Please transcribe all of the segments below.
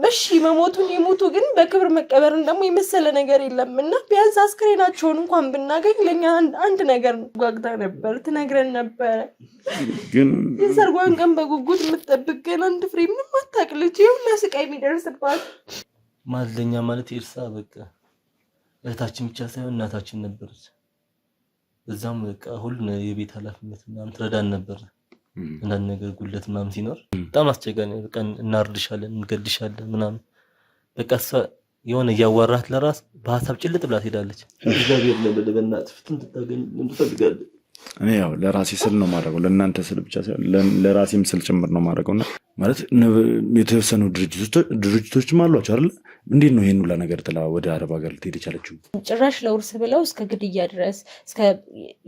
እሺ መሞቱን ይሞቱ ግን በክብር መቀበርን ደግሞ የመሰለ ነገር የለምና ቢያንስ አስክሬናቸውን እንኳን ብናገኝ ለኛ አንድ ነገር ጓግታ ነበር ትነግረን ነበር ግን የሰርጓን ቀን በጉጉት የምትጠብቅ ግን አንድ ፍሬ ምንም አታቅልች ይሁን ለስቃይ የሚደርስባት ማለኛ ማለት ኤልሳ በቃ እህታችን ብቻ ሳይሆን እናታችን ነበረች እዛም በቃ ሁሉ የቤት ኃላፊነት ምናምን ትረዳን ነበር እና ነገር ጉለት ምናምን ሲኖር በጣም አስቸጋሪ በቃ እናርድሻለን እንገድሻለን ምናምን በቃ የሆነ ያዋራት ለራስ በሐሳብ ጭልጥ ብላ ሄዳለች እግዚአብሔር ለበለበና ፍትም ተታገኝ እንድትፈልጋለህ እኔ ያው ለራሴ ስል ነው ማድረገው ለእናንተ ስል ብቻ ሳይሆን ለራሴም ስል ጭምር ነው ማድረገውና ማለት የተወሰኑ ድርጅቶችም አሏቸው አይደል እንዴት ነው ይሄን ሁላ ነገር ጥላ ወደ አረብ ሀገር ልትሄድ የቻለችው ጭራሽ ለውርስ ብለው እስከ ግድያ ድረስ እስከ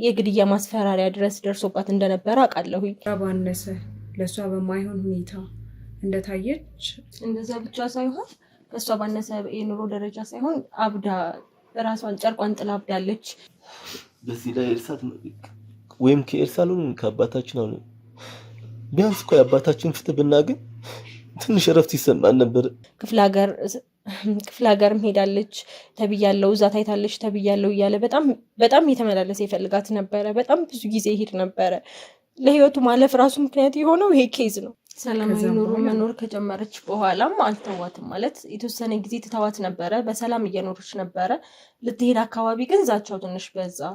የግድያ ማስፈራሪያ ድረስ ደርሶባት እንደነበረ አውቃለሁ ባነሰ ለሷ በማይሆን ሁኔታ እንደታየች እንደዛ ብቻ ሳይሆን ከሷ ባነሰ የኑሮ ደረጃ ሳይሆን አብዳ ራሷን ጨርቋን ጥላ አብዳለች በዚህ ላይ እርሳት ወይም ከኤርሳሉን ከአባታችን አሁን ቢያንስ እኮ የአባታችን ፍትህ ብናገኝ ትንሽ እረፍት ይሰማን ነበር ክፍለ ሀገርም ሄዳለች ተብያለው እዛ ታይታለች ተብያለው እያለ በጣም የተመላለሰ ይፈልጋት ነበረ በጣም ብዙ ጊዜ ይሄድ ነበረ ለህይወቱ ማለፍ ራሱ ምክንያት የሆነው ይሄ ኬዝ ነው ሰላማዊ ኑሮ መኖር ከጀመረች በኋላም አልተዋትም ማለት የተወሰነ ጊዜ ትተዋት ነበረ በሰላም እየኖረች ነበረ ልትሄድ አካባቢ ግን ዛቻው ትንሽ በዛ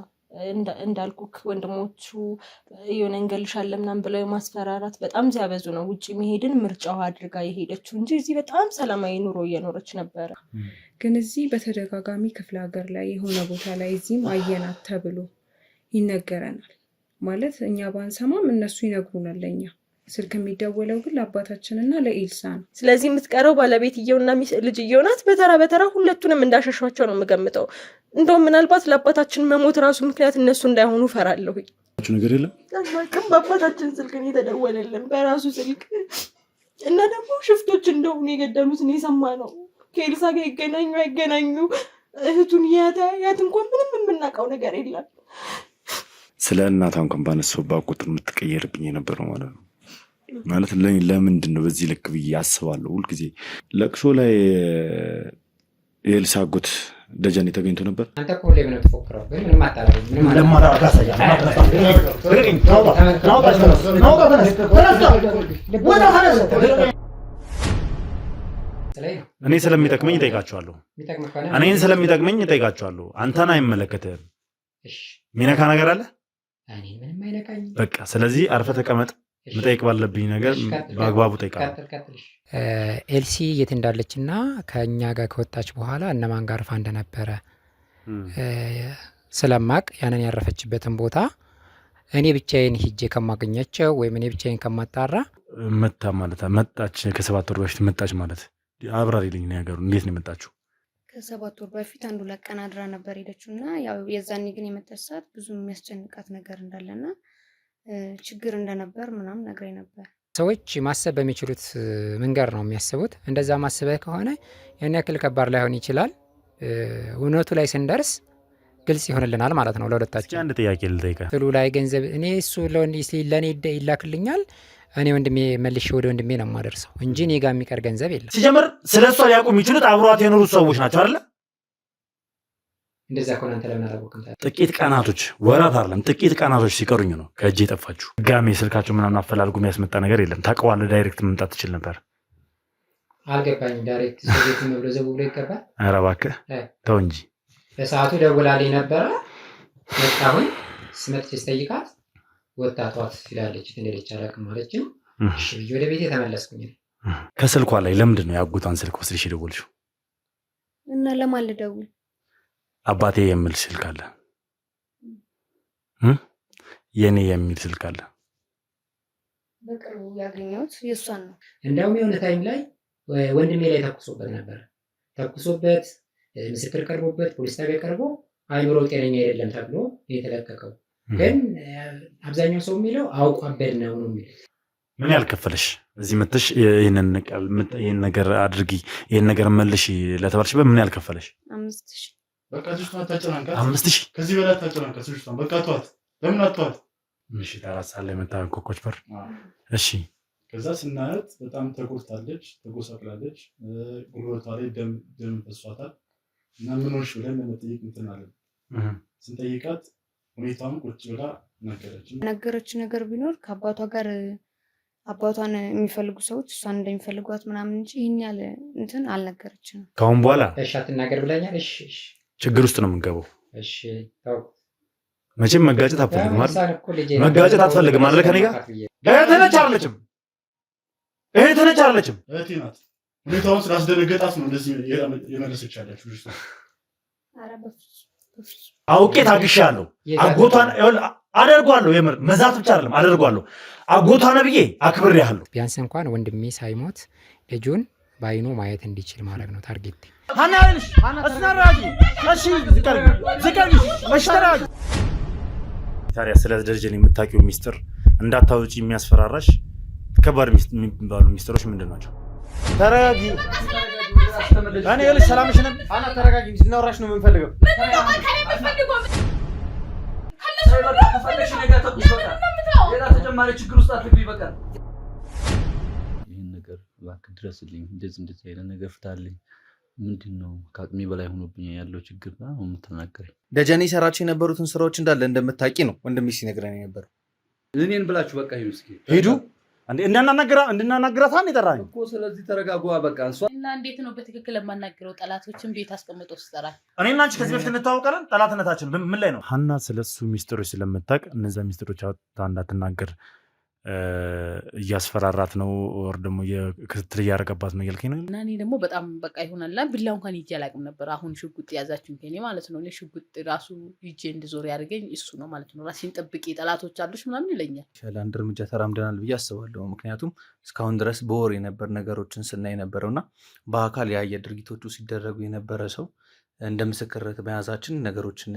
እንዳልኩክ ወንድሞቹ የሆነ እንገልሻለን ምናምን ብለው ማስፈራራት በጣም ሲያበዙ ነው ውጪ መሄድን ምርጫው አድርጋ የሄደችው እንጂ እዚህ በጣም ሰላማዊ ኑሮ እየኖረች ነበረ ግን እዚህ በተደጋጋሚ ክፍለ ሀገር ላይ የሆነ ቦታ ላይ እዚህም አየናት ተብሎ ይነገረናል ማለት እኛ ባንሰማም እነሱ ይነግሩናል ለኛ ስልክ የሚደወለው ግን ለአባታችንና ለኤልሳ ነው ስለዚህ የምትቀረው ባለቤትየውና ልጅየው ናት በተራ ሁለቱንም እንዳሸሿቸው ነው የምገምተው እንደው ምናልባት ለአባታችን መሞት ራሱ ምክንያት እነሱ እንዳይሆኑ ፈራለሁ ነገር የለም አላውቅም በአባታችን ስልክ ነው የተደወለልን በራሱ ስልክ እና ደግሞ ሽፍቶች እንደሆኑ የገደሉት ነው የሰማነው ከኤልሳ ጋር ይገናኙ እህቱን ያት እንኳን ምንም የምናውቀው ነገር የለም ስለ እናቷ እንኳን ባነሳውባት ቁጥር የምትቀየርብኝ የነበረው ማለት ነው ማለት ለምንድን ነው በዚህ ልክ ብዬ አስባለሁ ሁሉ ጊዜ ለቅሶ ላይ ኤልሳ አጎት ደጀኔ ተገኝቶ ነበር አንተ እኮ ሁሌ ነው ተፎክረው ግን ምንም አታረግ ምንም እኔ ስለሚጠቅመኝ እጠይቃቸዋለሁ እኔን ስለሚጠቅመኝ እጠይቃቸዋለሁ አንተን አይመለከትህም እሺ ሚነካ ነገር አለ እኔ ምንም አይነካኝ በቃ ስለዚህ አርፈ ተቀመጥ መጠየቅ ባለብኝ ነገር በአግባቡ ጠይቃለሁ ኤልሲ የት እንዳለችና ከኛ ጋር ከወጣች በኋላ እነማን ጋር ፋ እንደነበረ ስለማቅ ያንን ያረፈችበትን ቦታ እኔ ብቻዬን ሂጄ ከማገኛቸው ወይም እኔ ብቻዬን ከማጣራ መጣ ማለት መጣች ከ7 ወር በፊት መጣች ማለት አብራሪልኝ ነገሩ እንዴት ነው የመጣችው ከ7 ወር በፊት አንዱ ለቀን አድራ ነበር ሄደችውና ያው የዛኔ ግን የመጣሳት ብዙ የሚያስጨንቃት ነገር እንዳለና ችግር እንደነበር ምናምን ነግሬ ነበር ሰዎች ማሰብ በሚችሉት መንገድ ነው የሚያስቡት እንደዛ ማሰበህ ከሆነ ያን ያክል ከባድ ላይሆን ይችላል እውነቱ ላይ ስንደርስ ግልጽ ይሆንልናል ማለት ነው ለሁለታችን አንድ ጥያቄ ልጠይቅ ስሉ ላይ ገንዘብ እኔ እሱ ለኔ ይላክልኛል እኔ ወንድሜ መልሼ ወደ ወንድሜ ነው የማደርሰው እንጂ እኔ ጋር የሚቀር ገንዘብ የለም ሲጀምር ስለሷ ሊያውቁ የሚችሉት አብሯት የኖሩት ሰዎች ናቸው አይደል እንደዛ ኮን አንተ ለምን አላወቅም ጥቂት ቀናቶች ወራት አይደለም ጥቂት ቀናቶች ሲቀሩኝ ነው ከእጄ ጠፋችሁ ጋሜ ስልካቸው ምናምን አፈላልጉ የሚያስመጣ ነገር የለም ታውቀዋለህ ዳይሬክት መምጣት ትችል ነበር አልገባኝ ዳይሬክት ሰውዬት ነው ብሎ ዘው ብሎ ይገባል ኧረ እባክህ ተው እንጂ በሰዓቱ ደውላልኝ ነበር መጣሁኝ ስመጥቼ ስጠይቃት ወጣቷት ይላለች እንደሌች አላውቅም ማለችኝ እሺ ወደ ቤቴ ተመለስኩኝ ከስልኳ ላይ ለምንድን ነው ያጉታን ስልክ ወስደሽ ደውልሽው እና ለማን ልደውል አባቴ የሚል ስልክ አለ የኔ የሚል ስልክ አለ በቅርቡ ያገኘሁት የሷን ነው እንደውም የሆነ ታይም ላይ ወንድሜ ላይ ተኩሶበት ነበር ተኩሶበት ምስክር ቀርቦበት ፖሊስ ጣቢያ ቀርቦ አይምሮ ጤነኛ አይደለም ተብሎ የተለቀቀው ግን አብዛኛው ሰው የሚለው አውቋበድ ነው የሚለው ምን ያልከፈለሽ እዚህ መጥተሽ ይሄን ነገር አድርጊ ይሄን ነገር መልሽ ለተባልሽበት ምን ያልከፈለሽ 5000 በቃ እሱ ታጨናንቃ 5000 ከዚህ በላይ ታጨናንቃ እሱ በቃ ተዋት ለምን አትዋት እሺ ታራሳለ መጣን ኮኮች በር እሺ ከዛ ስናያት በጣም ተጎድታለች፣ ተጎሳቅላለች፣ ጉልበቷ ላይ ደም ፈሷታል። እና ምን ሆንሽ ብለን ለመጠየቅ እንትን አለን። ስንጠይቃት ሁኔታውን ቁጭ ብላ ነገረች ነገር ቢኖር ከአባቷ ጋር አባቷን የሚፈልጉ ሰዎች እሷን እንደሚፈልጓት ምናምን እንጂ ይህን ያለ እንትን አልነገረችም። ከአሁን በኋላ እሺ አትናገር ብለኛል። እሺ ችግር ውስጥ ነው የምንገባው። እሺ ታው መቼም መጋጨት አትፈልግም አይደል? መጋጨት አትፈልግም አይደል? ከኔ ጋር እህትህ ነች አይደለችም? እህትህ ነች አይደለችም? እህቴ ናት። ሁኔታውን ስላስደነገጣት ነው እንደዚህ የመለሰች ያለችው። አውቄ ታግሻለሁ። አጎቷን አደርጓለሁ። የምር መዛት ብቻ አይደለም አደርጓለሁ። አጎቷን ብዬ አክብሬሃለሁ። ቢያንስ እንኳን ወንድሜ ሳይሞት ልጁን በአይኑ ማየት እንዲችል ማድረግ ነው ታርጌት። ታዲያ ስለ ደረጀን የምታውቂው ሚስጥር እንዳታወጪ የሚያስፈራራሽ ከባድ የሚባሉ ሚስጥሮች ምንድን ናቸው? ተረጋጊ። እኔ ልጅ ሰላምሽ ነን። አና ተረጋጊ። እናወራሽ ነው የምንፈልገው። ተጨማሪ ችግር ውስጥ አትግቢ። በቃ ይህን ነገር እባክህ ድረስልኝ፣ እንደዚህ አይነት ነገር ፍታልኝ። ምንድን ነው ከአቅሜ በላይ ሆኖብኝ ያለው ችግር ነው የምትናገረኝ? ደጀኔ ሰራቸው የነበሩትን ስራዎች እንዳለ እንደምታውቂ ነው ወንድሜ ሲነግረኝ የነበረው። እኔን ብላችሁ በቃ ሂዱ፣ እስኪ ሂዱ። እንድናናግራት የጠራኝ እኮ። ስለዚህ ተረጋጓ በቃ። እና እንዴት ነው በትክክል የማናገረው? ጠላቶችን ቤት አስቀምጦ ስጠራል። እኔና አንቺ ከዚህ በፊት እንታወቃለን። ጠላትነታችን ምን ላይ ነው? ሀና ስለሱ ሚስጥሮች ስለምታውቅ እነዚያ ሚስጥሮች እንዳትናገር እያስፈራራት ነው፣ ወር ደግሞ ክትትል እያደረገባት ነው እያልከኝ ነው። እና እኔ ደግሞ በጣም በቃ ይሆናል ቢላ እንኳን ይዤ አላውቅም ነበር። አሁን ሽጉጥ ያዛችሁኝ ከኔ ማለት ነው። እኔ ሽጉጥ ራሱ ይዤ እንድዞር ያደርገኝ እሱ ነው ማለት ነው። ራሴን ጠብቂ ጠላቶች አሉሽ ምናምን ይለኛል። አንድ እርምጃ ተራምደናል ብዬ አስባለሁ። ምክንያቱም እስካሁን ድረስ በወሬ የነበር ነገሮችን ስናይ ነበረውና በአካል ያየ ድርጊቶቹ ሲደረጉ የነበረ ሰው እንደ ምስክርነት መያዛችን ነገሮችን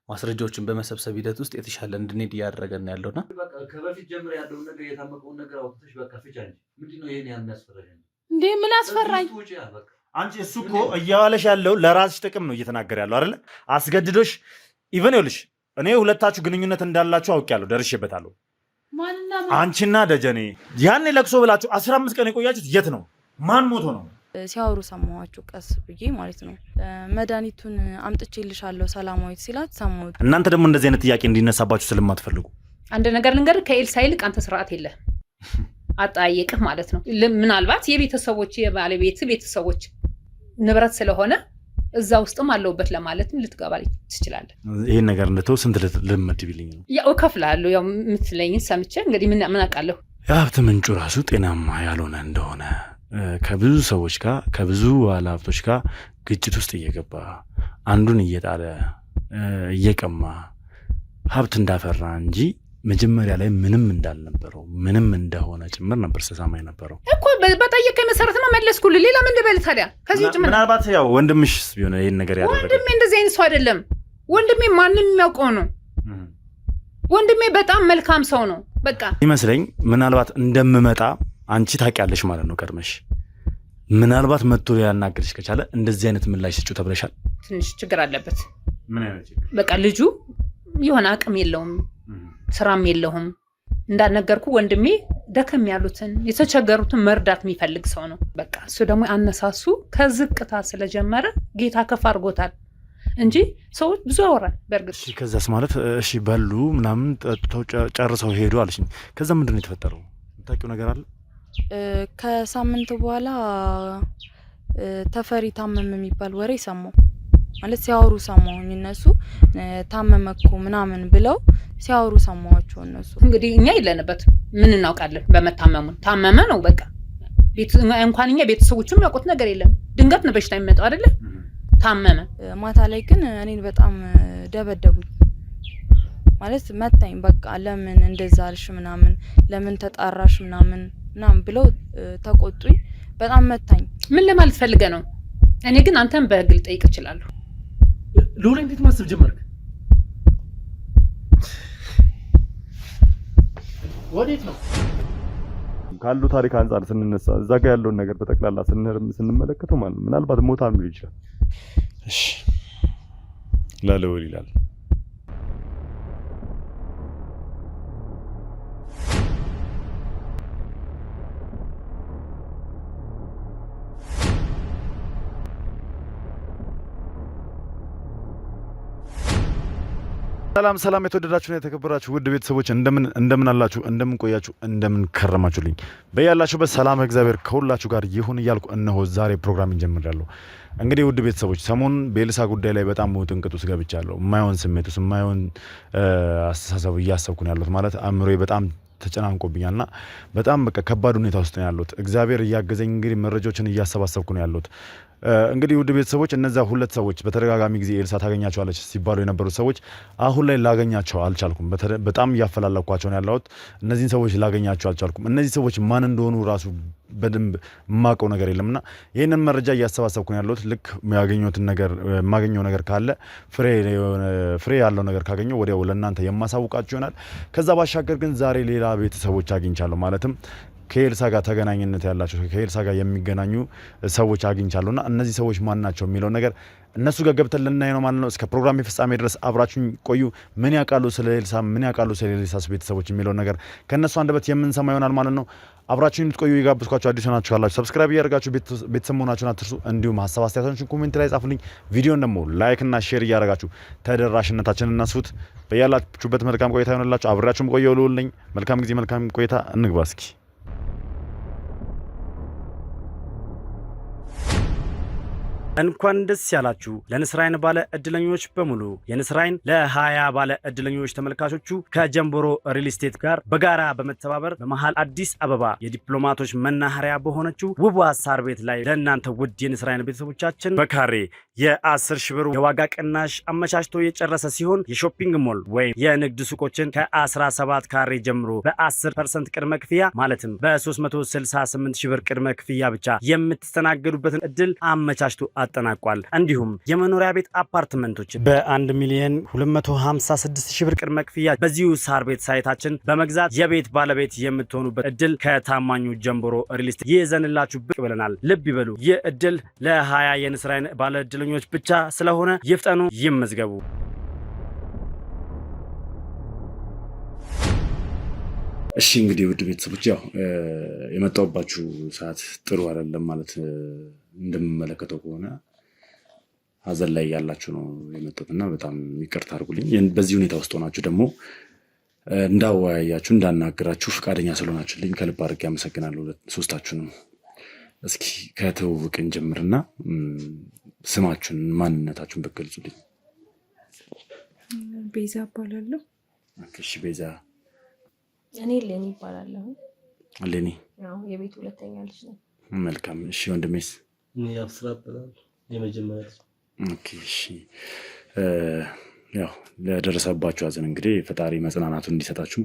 ማስረጃዎችን በመሰብሰብ ሂደት ውስጥ የተሻለ እንድንሄድ እያደረገን ያለውና ከበፊት ጀምሮ ያለውን ነገር የታመቀውን ነገር አውጥተሽ በቃ ፍቻ እንጂ ምንድነው ይሄን የሚያስፈራኝ እንዴ? ምን አስፈራኝ? አንቺ እሱ እኮ እያዋለሽ ያለው ለራስሽ ጥቅም ነው እየተናገረ ያለው አይደለ? አስገድዶሽ ኢቨን ይኸውልሽ፣ እኔ ሁለታችሁ ግንኙነት እንዳላችሁ አውቄያለሁ፣ ደርሼበታለሁ። አንቺና ደጀኔ ያኔ ለቅሶ ብላችሁ 15 ቀን የቆያችሁት የት ነው? ማን ሞቶ ነው? ሲያወሩ ሰማኋቸው ቀስ ብዬ ማለት ነው። መድኃኒቱን አምጥቼልሻለሁ ሰላማዊት ሲላት ሰማሁት። እናንተ ደግሞ እንደዚህ አይነት ጥያቄ እንዲነሳባችሁ ስለማትፈልጉ አንድ ነገር ልንገርህ፣ ከኤልሳ ይልቅ አንተ ስርዓት የለህ አጠያየቅህ ማለት ነው። ምናልባት የቤተሰቦች የባለቤት ቤተሰቦች ንብረት ስለሆነ እዛ ውስጥም አለውበት ለማለትም ልትገባ ትችላለህ። ይሄን ነገር እንደተው ስንት ልመድብልኝ ነው? ያው እከፍልሃለሁ። ያው የምትለኝን ሰምቼ እንግዲህ ምን አውቃለሁ። የሀብት ምንጩ ራሱ ጤናማ ያልሆነ እንደሆነ ከብዙ ሰዎች ጋር ከብዙ ባለሀብቶች ጋር ግጭት ውስጥ እየገባ አንዱን እየጣለ እየቀማ ሀብት እንዳፈራ እንጂ መጀመሪያ ላይ ምንም እንዳልነበረው ምንም እንደሆነ ጭምር ነበር ስሰማ የነበረው እኮ። በጠየቀኝ መሰረት ነው መለስኩልህ። ሌላ ምን ልበል ታዲያ? ከዚህ ውጭ ምናልባት ያው ወንድምሽ ቢሆን ይሄን ነገር ያደረገ ወንድሜ እንደዚህ አይነት ሰው አይደለም። ወንድሜ ማንም የሚያውቀው ነው። ወንድሜ በጣም መልካም ሰው ነው። በቃ ይመስለኝ ምናልባት እንደምመጣ አንቺ ታውቂያለሽ ማለት ነው ቀድመሽ። ምናልባት መጥቶ ሊያናግርሽ ከቻለ እንደዚህ አይነት ምላሽ ስጪው ተብለሻል። ትንሽ ችግር አለበት። ምን አይነት ችግር? በቃ ልጁ የሆነ አቅም የለውም፣ ስራም የለውም። እንዳልነገርኩ ወንድሜ ደከም ያሉትን የተቸገሩትን መርዳት የሚፈልግ ሰው ነው። በቃ እሱ ደግሞ አነሳሱ ከዝቅታ ስለጀመረ ጌታ ከፍ አድርጎታል እንጂ ሰዎች ብዙ ያወራል። በእርግጥ ከዛስ ማለት እሺ በሉ ምናምን ጠጥተው ጨርሰው ሄዱ አለሽኝ። ከዛ ምንድን ነው የተፈጠረው? የምታውቂው ነገር አለ? ከሳምንት በኋላ ተፈሪ ታመመ የሚባል ወሬ ሰማሁ። ማለት ሲያወሩ ሰማሁኝ። እነሱ ታመመ እኮ ምናምን ብለው ሲያወሩ ሰማኋቸው እነሱ። እንግዲህ እኛ የለንበት ምን እናውቃለን? በመታመሙን ታመመ ነው በቃ። እንኳን እኛ ቤተሰቦቹም ያውቁት ነገር የለም። ድንገት ነው በሽታ የሚመጣው አይደለ? ታመመ። ማታ ላይ ግን እኔን በጣም ደበደቡኝ። ማለት መታኝ። በቃ ለምን እንደዛ አልሽ ምናምን፣ ለምን ተጣራሽ ምናምን ብለው ተቆጡኝ። በጣም መታኝ። ምን ለማለት ፈልገ ነው? እኔ ግን አንተን በህግ ልጠይቅ እችላለሁ። ሉላ እንዴት ማሰብ ጀመርክ? ወዴት ነው? ካሉ ታሪክ አንጻር ስንነሳ እዛ ጋር ያለውን ነገር በጠቅላላ ስንመለከተው ማለት ምናልባት ሞታ ነው ይችላል። እሺ ላለወል ይላል። ሰላም የተወደዳችሁና የተከበራችሁ ውድ ቤተሰቦች እንደምን አላችሁ? እንደምን ቆያችሁ? እንደምን ከረማችሁልኝ? በያላችሁበት ሰላም እግዚአብሔር ከሁላችሁ ጋር ይሁን እያልኩ እነሆ ዛሬ ፕሮግራም እንጀምራለሁ። እንግዲህ ውድ ቤተሰቦች ሰሞኑን በኤልሳ ጉዳይ ላይ በጣም ውጥንቅጥ ውስጥ ገብቻለሁ። የማይሆን ስሜት ውስጥ የማይሆን አስተሳሰብ እያሰብኩ ነው ያለሁት። ማለት አእምሮዬ በጣም ተጨናንቆብኛልና በጣም በቃ ከባድ ሁኔታ ውስጥ ነው ያለሁት። እግዚአብሔር እያገዘኝ እንግዲህ መረጃዎችን እያሰባሰብኩ ነው ያለሁት። እንግዲህ ውድ ቤተሰቦች እነዛ ሁለት ሰዎች በተደጋጋሚ ጊዜ ኤልሳ ታገኛቸዋለች ሲባሉ የነበሩት ሰዎች አሁን ላይ ላገኛቸው አልቻልኩም። በጣም እያፈላለኳቸው ነው ያለሁት። እነዚህን ሰዎች ላገኛቸው አልቻልኩም። እነዚህ ሰዎች ማን እንደሆኑ ራሱ በደንብ የማውቀው ነገር የለምና ይህንን መረጃ እያሰባሰብኩ ነው ያለሁት። ልክ የማገኘው ነገር ካለ ፍሬ ያለው ነገር ካገኘው ወዲያው ለእናንተ የማሳውቃችሁ ይሆናል። ከዛ ባሻገር ግን ዛሬ ሌላ ቤተሰቦች አግኝቻለሁ። ማለትም ከኤልሳ ጋር ተገናኝነት ያላቸው ከኤልሳ ጋር የሚገናኙ ሰዎች አግኝቻለሁና እነዚህ ሰዎች ማን ናቸው የሚለው ነገር እነሱ ጋር ገብተን ልናይ ነው ማለት ነው። እስከ ፕሮግራም ፍጻሜ ድረስ አብራችሁኝ ቆዩ። ምን ያውቃሉ ስለ ኤልሳ፣ ምን ያውቃሉ ስለ ኤልሳስ ቤተሰቦች የሚለው ነገር ከነሱ አንደበት የምንሰማ ይሆናል ማለት ነው። አብራችሁኝ ልትቆዩ የጋበዝኳችሁ አዲስ ሆናችሁ ካላችሁ ሰብስክራይብ እያደረጋችሁ ቤተሰብ መሆናችሁን አትርሱ። እንዲሁም ሀሳብ አስተያየታችሁን ኮሜንት ላይ ጻፉልኝ። ቪዲዮን ደግሞ ላይክ እና ሼር እያደረጋችሁ ተደራሽነታችንን እናስፉት። በያላችሁበት መልካም ቆይታ ይሆንላችሁ። አብራችሁም ቆየው ልውልኝ። መልካም ጊዜ፣ መልካም ቆይታ። እንግባ እስኪ። እንኳን ደስ ያላችሁ ለንስር አይን ባለ እድለኞች በሙሉ። የንስር አይን ለ20 ባለ እድለኞች ተመልካቾቹ ከጀምቦሮ ሪል ስቴት ጋር በጋራ በመተባበር በመሃል አዲስ አበባ የዲፕሎማቶች መናኸሪያ በሆነችው ውብ ሳር ቤት ላይ ለእናንተ ውድ የንስር አይን ቤተሰቦቻችን በካሬ የ10 ሺህ ብር የዋጋ ቅናሽ አመቻችቶ የጨረሰ ሲሆን የሾፒንግ ሞል ወይም የንግድ ሱቆችን ከ17 ካሬ ጀምሮ በ10% ቅድመ ክፍያ ማለትም በ368 ሺህ ብር ቅድመ ክፍያ ብቻ የምትስተናገዱበትን እድል አመቻችቶ አጠናቋል። እንዲሁም የመኖሪያ ቤት አፓርትመንቶች በ1,256,000 ብር ቅድመ ክፍያ በዚሁ ሳር ቤት ሳይታችን በመግዛት የቤት ባለቤት የምትሆኑበት እድል ከታማኙ ጀምቦሮ ሪል ስቴት ይዘንላችሁ ብቅ ብለናል። ልብ ይበሉ፣ ይህ እድል ለ20 የንስር አይን ባለ እድለኞች ብቻ ስለሆነ ይፍጠኑ፣ ይመዝገቡ። እሺ እንግዲህ ውድ ቤተሰቦች ያው የመጣሁባችሁ ሰዓት ጥሩ አይደለም። ማለት እንደምመለከተው ከሆነ ሀዘን ላይ ያላችሁ ነው የመጣሁትና በጣም ይቅርታ አድርጉልኝ። በዚህ ሁኔታ ውስጥ ሆናችሁ ደግሞ እንዳወያያችሁ እንዳናገራችሁ ፈቃደኛ ስለሆናችሁልኝ ከልብ አድርጌ አመሰግናለሁ ሶስታችሁንም። እስኪ ከተውውቅን ጀምርና ስማችሁን ማንነታችሁን በገልጹልኝ። ቤዛ እባላለሁ። እሺ ቤዛ። እኔ ሌኒ እባላለሁ። ሌኒ ያው የቤት ሁለተኛ ልጅ ነኝ። መልካም። እሺ ወንድሜስ? እኔ አብስራ እባላለሁ የመጀመሪያ ልጅ። ኦኬ እሺ። ያው ለደረሰባችሁ ሀዘን እንግዲህ ፈጣሪ መጽናናቱን እንዲሰጣችሁ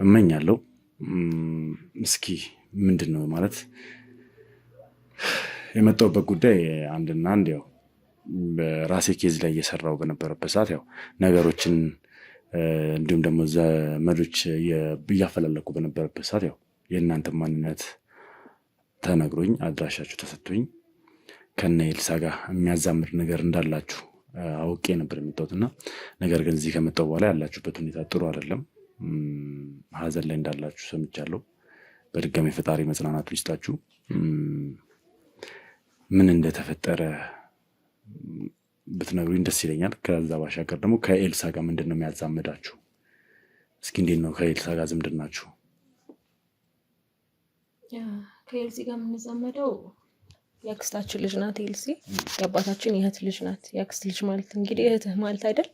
እመኛለሁ። እስኪ ምንድን ነው ማለት የመጣሁበት ጉዳይ አንድና አንድ ያው በራሴ ኬዝ ላይ እየሰራው በነበረበት ሰዓት ያው ነገሮችን እንዲሁም ደግሞ ዘመዶች እያፈላለኩ በነበረበት ሰዓት ያው የእናንተ ማንነት ተነግሮኝ አድራሻችሁ ተሰጥቶኝ ከነ ኤልሳ ጋር የሚያዛምድ ነገር እንዳላችሁ አውቄ ነበር የመጣሁትና ነገር ግን እዚህ ከመጣሁ በኋላ ያላችሁበት ሁኔታ ጥሩ አይደለም። ሀዘን ላይ እንዳላችሁ ሰምቻለሁ። በድጋሚ ፈጣሪ መጽናናቱን ይስጣችሁ። ምን እንደተፈጠረ ብትነግሩኝ ደስ ይለኛል። ከዛ ባሻገር ደግሞ ከኤልሳ ጋር ምንድን ነው የሚያዛምዳችሁ? እስኪ እንዴት ነው ከኤልሳ ጋር ዝምድናችሁ? ከኤልሲ ጋር የምንዛመደው የአክስታችን ልጅ ናት። ኤልሲ የአባታችን የእህት ልጅ ናት። የአክስት ልጅ ማለት እንግዲህ እህትህ ማለት አይደል?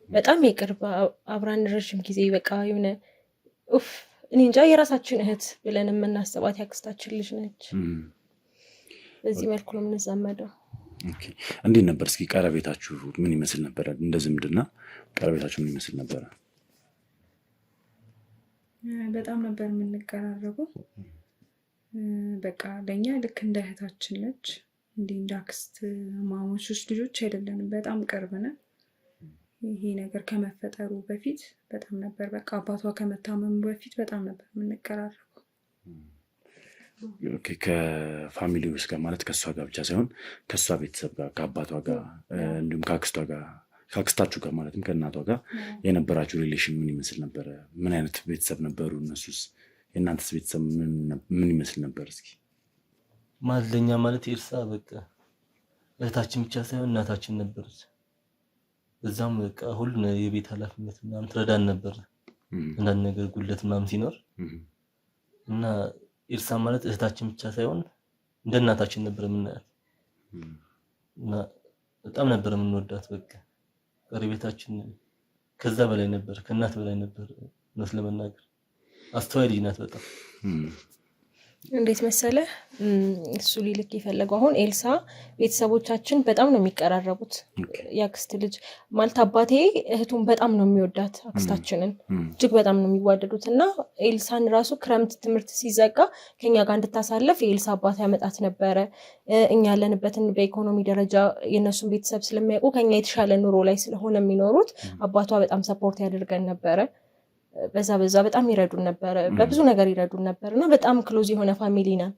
በጣም የቅርብ አብራን ረዥም ጊዜ በቃ የሆነ እኔ እንጃ የራሳችን እህት ብለን የምናስባት የአክስታችን ልጅ ነች። በዚህ መልኩ ነው የምንዛመደው። እንዴት ነበር እስኪ ቀረቤታችሁ ምን ይመስል ነበረ? እንደ ዝምድና ቀረቤታችሁ ምን ይመስል ነበረ? በጣም ነበር የምንቀራረበው። በቃ ለእኛ ልክ እንደ እህታችን ነች። እንዲህ እንደ አክስት ማሞቾች ልጆች አይደለንም። በጣም ቅርብ ነን። ይሄ ነገር ከመፈጠሩ በፊት በጣም ነበር በቃ አባቷ ከመታመሙ በፊት በጣም ነበር የምንቀራረበው። ከፋሚሊዎች ጋር ማለት ከእሷ ጋር ብቻ ሳይሆን ከእሷ ቤተሰብ ጋር ከአባቷ ጋር እንዲሁም ከአክስቷ ጋር ከአክስታችሁ ጋር ማለትም ከእናቷ ጋር የነበራችሁ ሪሌሽን ምን ይመስል ነበረ? ምን አይነት ቤተሰብ ነበሩ እነሱስ? የእናንተስ ቤተሰብ ምን ይመስል ነበር? እስኪ ማለኛ ማለት ኤልሳ በቃ እህታችን ብቻ ሳይሆን እናታችን ነበረች። እዛም በቃ ሁሉ የቤት ኃላፊነት ምናምን ትረዳን ነበር። አንዳንድ ነገር ጉለት ምናምን ሲኖር እና ኤልሳ ማለት እህታችን ብቻ ሳይሆን እንደ እናታችን ነበር የምናያት እና በጣም ነበር የምንወዳት። በቃ ቀረቤታችን ከዛ በላይ ነበር፣ ከእናት በላይ ነበር። ለመናገር አስተዋይ ልጅ ናት በጣም። እንዴት መሰለ እሱ ሊልክ የፈለገው አሁን ኤልሳ ቤተሰቦቻችን በጣም ነው የሚቀራረቡት። ያክስት ልጅ ማለት አባቴ እህቱን በጣም ነው የሚወዳት፣ አክስታችንን እጅግ በጣም ነው የሚዋደዱት እና ኤልሳን ራሱ ክረምት ትምህርት ሲዘጋ ከኛ ጋር እንድታሳለፍ የኤልሳ አባት ያመጣት ነበረ። እኛ ያለንበትን በኢኮኖሚ ደረጃ የነሱን ቤተሰብ ስለሚያውቁ ከኛ የተሻለ ኑሮ ላይ ስለሆነ የሚኖሩት አባቷ በጣም ሰፖርት ያደርገን ነበረ። በዛ በጣም ይረዱን ነበር፣ በብዙ ነገር ይረዱን ነበር እና በጣም ክሎዝ የሆነ ፋሚሊ ነን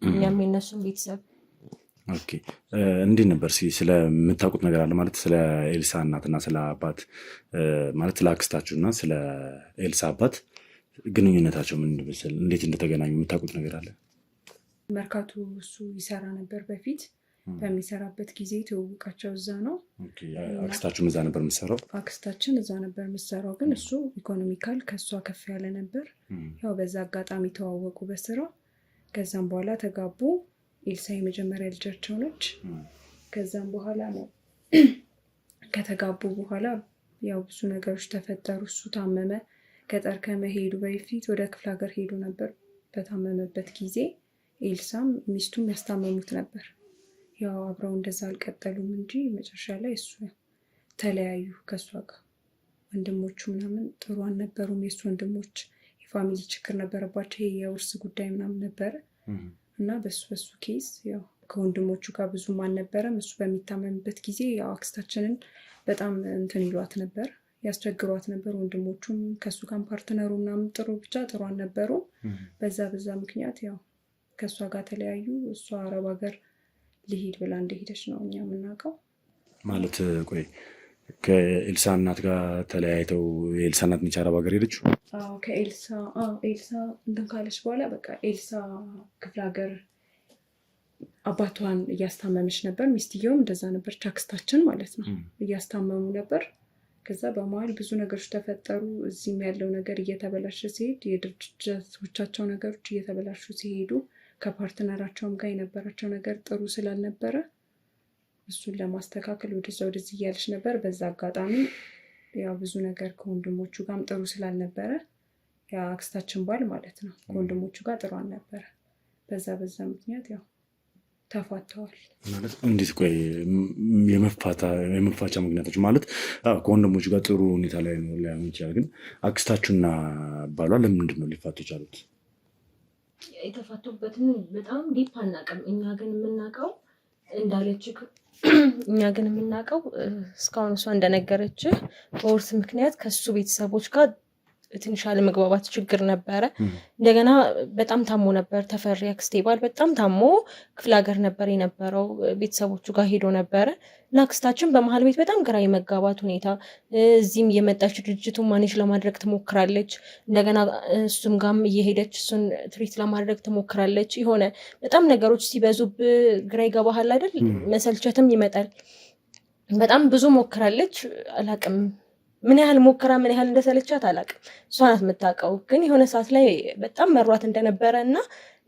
እኛም የነሱን ቤተሰብ። ኦኬ እንዴት ነበር ስለምታውቁት ነገር አለ ማለት ስለ ኤልሳ እናትና ስለ አባት ማለት ስለ አክስታችሁና ስለ ኤልሳ አባት ግንኙነታቸው ምን እንደመሰለ እንዴት እንደተገናኙ የምታውቁት ነገር አለ? መርካቶ እሱ ይሰራ ነበር በፊት። በሚሰራበት ጊዜ ትውውቃቸው እዛ ነው። አክስታችሁም እዛ ነበር የምትሰራው? አክስታችን እዛ ነበር የምትሰራው፣ ግን እሱ ኢኮኖሚካል ከእሷ ከፍ ያለ ነበር። ያው በዛ አጋጣሚ ተዋወቁ በስራ። ከዛም በኋላ ተጋቡ። ኤልሳ የመጀመሪያ ልጃቸው ነች። ከዛም በኋላ ነው ከተጋቡ በኋላ ያው ብዙ ነገሮች ተፈጠሩ። እሱ ታመመ። ገጠር ከመሄዱ በፊት ወደ ክፍለ ሀገር ሄዱ ነበር። በታመመበት ጊዜ ኤልሳም ሚስቱም ያስታመሙት ነበር። ያው አብረው እንደዛ አልቀጠሉም እንጂ መጨረሻ ላይ እሱ ተለያዩ ከእሷ ጋር። ወንድሞቹ ምናምን ጥሩ አልነበሩም። የእሱ ወንድሞች የፋሚሊ ችግር ነበረባቸው። ይሄ የውርስ ጉዳይ ምናምን ነበረ እና በሱ ኬስ ያው ከወንድሞቹ ጋር ብዙም አልነበረም። እሱ በሚታመምበት ጊዜ ያው አክስታችንን በጣም እንትን ይሏት ነበር፣ ያስቸግሯት ነበር። ወንድሞቹም ከእሱ ጋር ፓርትነሩ ምናምን ጥሩ አልነበሩ። በዛ ምክንያት ያው ከእሷ ጋር ተለያዩ። እሷ አረብ ሀገር ሊሄድ ብላ እንደሄደች ነው እኛ የምናውቀው። ማለት ቆይ ከኤልሳ እናት ጋር ተለያይተው የኤልሳ እናት ነች አረብ ሀገር ሄደችው? ከኤልሳ እንትን ካለች በኋላ በቃ ኤልሳ ክፍለ ሀገር አባቷን እያስታመመች ነበር። ሚስትየውም እንደዛ ነበር፣ አክስታችን ማለት ነው። እያስታመሙ ነበር። ከዛ በመሀል ብዙ ነገሮች ተፈጠሩ። እዚህም ያለው ነገር እየተበላሸ ሲሄድ፣ የድርጅቶቻቸው ነገሮች እየተበላሹ ሲሄዱ ከፓርትነራቸውም ጋር የነበራቸው ነገር ጥሩ ስላልነበረ እሱን ለማስተካከል ወደዚህ እያለች ነበር። በዛ አጋጣሚ ያው ብዙ ነገር ከወንድሞቹ ጋርም ጥሩ ስላልነበረ አክስታችን ባል ማለት ነው ከወንድሞቹ ጋር ጥሩ አልነበረ። በዛ ምክንያት ያው ተፋተዋል። ማለት እንዴት? ቆይ የመፋቻ ምክንያቶች ማለት ከወንድሞቹ ጋር ጥሩ ሁኔታ ላይ ነው ሊሆን ይችላል፣ ግን አክስታችሁና ባሏ ለምንድን ነው ሊፋቱ የቻሉት? የተፋቱበትን በጣም ዲፕ አናውቅም። እኛ ግን የምናውቀው እስካሁን እሷ እንደነገረችህ በውርስ ምክንያት ከሱ ቤተሰቦች ጋር ትንሽ አለመግባባት ችግር ነበረ። እንደገና በጣም ታሞ ነበር። ተፈሪ አክስቴ ባል በጣም ታሞ ክፍለ ሀገር ነበር የነበረው፣ ቤተሰቦቹ ጋር ሄዶ ነበረ እና አክስታችን በመሀል ቤት በጣም ግራ የመጋባት ሁኔታ፣ እዚህም የመጣች ድርጅቱን ማኔጅ ለማድረግ ትሞክራለች። እንደገና እሱም ጋም እየሄደች እሱን ትሪት ለማድረግ ትሞክራለች። የሆነ በጣም ነገሮች ሲበዙብ ግራ ይገባሃል አይደል? መሰልቸትም ይመጣል። በጣም ብዙ ሞክራለች። አላቅም ምን ያህል ሞክራ ምን ያህል እንደሰለቻት አላቅም፣ እሷ ናት የምታውቀው። ግን የሆነ ሰዓት ላይ በጣም መሯት እንደነበረ እና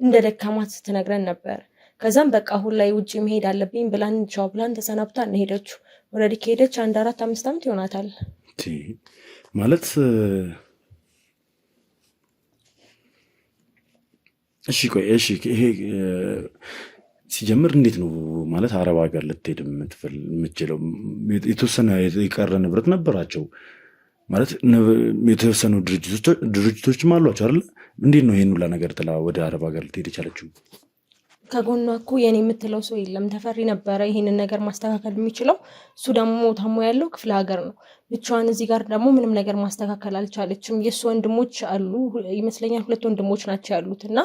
እንደ ደካማት ስትነግረን ነበር። ከዛም በቃ አሁን ላይ ውጭ መሄድ አለብኝ ብላን ቻው ብላን ተሰናብታ ሄደችው። ወረዲ ከሄደች 4-5 ዓመት ይሆናታል ማለት። እሺ ቆይ ይሄ ሲጀምር እንዴት ነው ማለት አረብ ሀገር ልትሄድ የምትችለው? የተወሰነ የቀረ ንብረት ነበራቸው ማለት የተወሰኑ ድርጅቶችም አሏቸው አይደለ? እንዴት ነው ይሄን ሁላ ነገር ጥላ ወደ አረብ ሀገር ልትሄድ የቻለችው? ከጎኗ እኮ የኔ የምትለው ሰው የለም። ተፈሪ ነበረ ይሄንን ነገር ማስተካከል የሚችለው። እሱ ደግሞ ታሞ ያለው ክፍለ ሀገር ነው። ብቻዋን እዚህ ጋር ደግሞ ምንም ነገር ማስተካከል አልቻለችም። የእሱ ወንድሞች አሉ ይመስለኛል፣ 2 ወንድሞች ናቸው ያሉት እና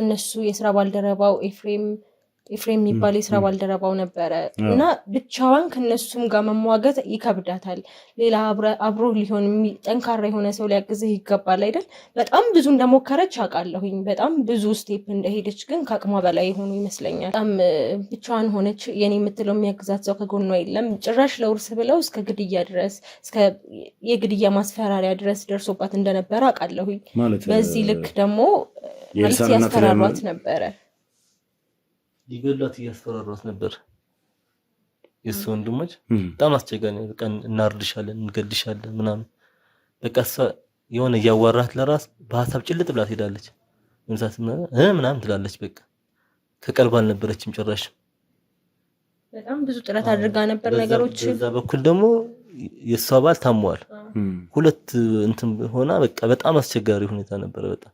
እነሱ የስራ ባልደረባው ኤፍሬም ኤፍሬም የሚባል የስራ ባልደረባው ነበረ እና ብቻዋን ከነሱም ጋር መሟገት ይከብዳታል። ሌላ አብሮ ሊሆን ጠንካራ የሆነ ሰው ሊያግዝህ ይገባል አይደል? በጣም ብዙ እንደሞከረች አውቃለሁኝ። በጣም ብዙ ስቴፕ እንደሄደች ግን ከአቅሟ በላይ የሆኑ ይመስለኛል። በጣም ብቻዋን ሆነች። የኔ የምትለው የሚያግዛት ሰው ከጎኗ የለም። ጭራሽ ለውርስ ብለው እስከ ግድያ ድረስ እስከ የግድያ ማስፈራሪያ ድረስ ደርሶባት እንደነበረ አውቃለሁኝ። በዚህ ልክ ደግሞ ማለት ያስፈራሯት ነበረ። ሊገላት እያስፈራሯት ነበር። የሱ ወንድሞች በጣም አስቸጋሪ ነው። በቃ እናርድሻለን፣ እንገድሻለን ምናምን በቃ እሷ የሆነ እያዋራት ለራስ በሀሳብ ጭልጥ ብላ ትሄዳለች። እንሳት ምናምን ትላለች። በቃ ከቀልብ አልነበረችም ጭራሽ። በጣም ብዙ ጥረት አድርጋ ነበር ነገሮች። በዛ በኩል ደግሞ የሷ ባል ታሟል። ሁለት እንትን ሆና በቃ በጣም አስቸጋሪ ሁኔታ ነበር። በጣም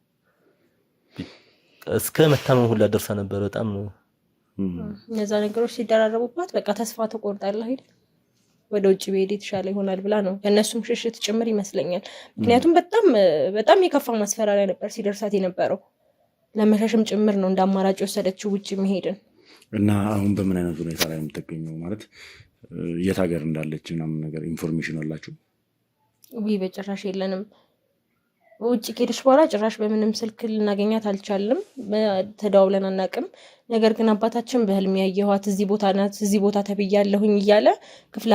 እስከ መታመም ሁላ ደርሳ ነበር። በጣም ነው እነዛ ነገሮች ሲደራረቡባት በቃ ተስፋ ተቆርጣለህ አይደል? ወደ ውጭ ብሄድ የተሻለ ይሆናል ብላ ነው ከእነሱም ሽሽት ጭምር ይመስለኛል። ምክንያቱም በጣም የከፋ ማስፈራሪያ ነበር ሲደርሳት የነበረው። ለመሸሽም ጭምር ነው እንደ አማራጭ የወሰደችው ውጭ መሄድን። እና አሁን በምን አይነት ሁኔታ ላይ የምትገኘው? ማለት የት ሀገር እንዳለች ምናምን ነገር ኢንፎርሜሽን አላችሁ? ውይ በጭራሽ የለንም። ውጭ ከሄደች በኋላ ጭራሽ በምንም ስልክ ልናገኛት አልቻልንም። ተደዋውለን አናውቅም። ነገር ግን አባታችን በህልም ያየኋት እዚህ ቦታ ናት፣ እዚህ ቦታ ተብያለሁኝ እያለ ክፍለ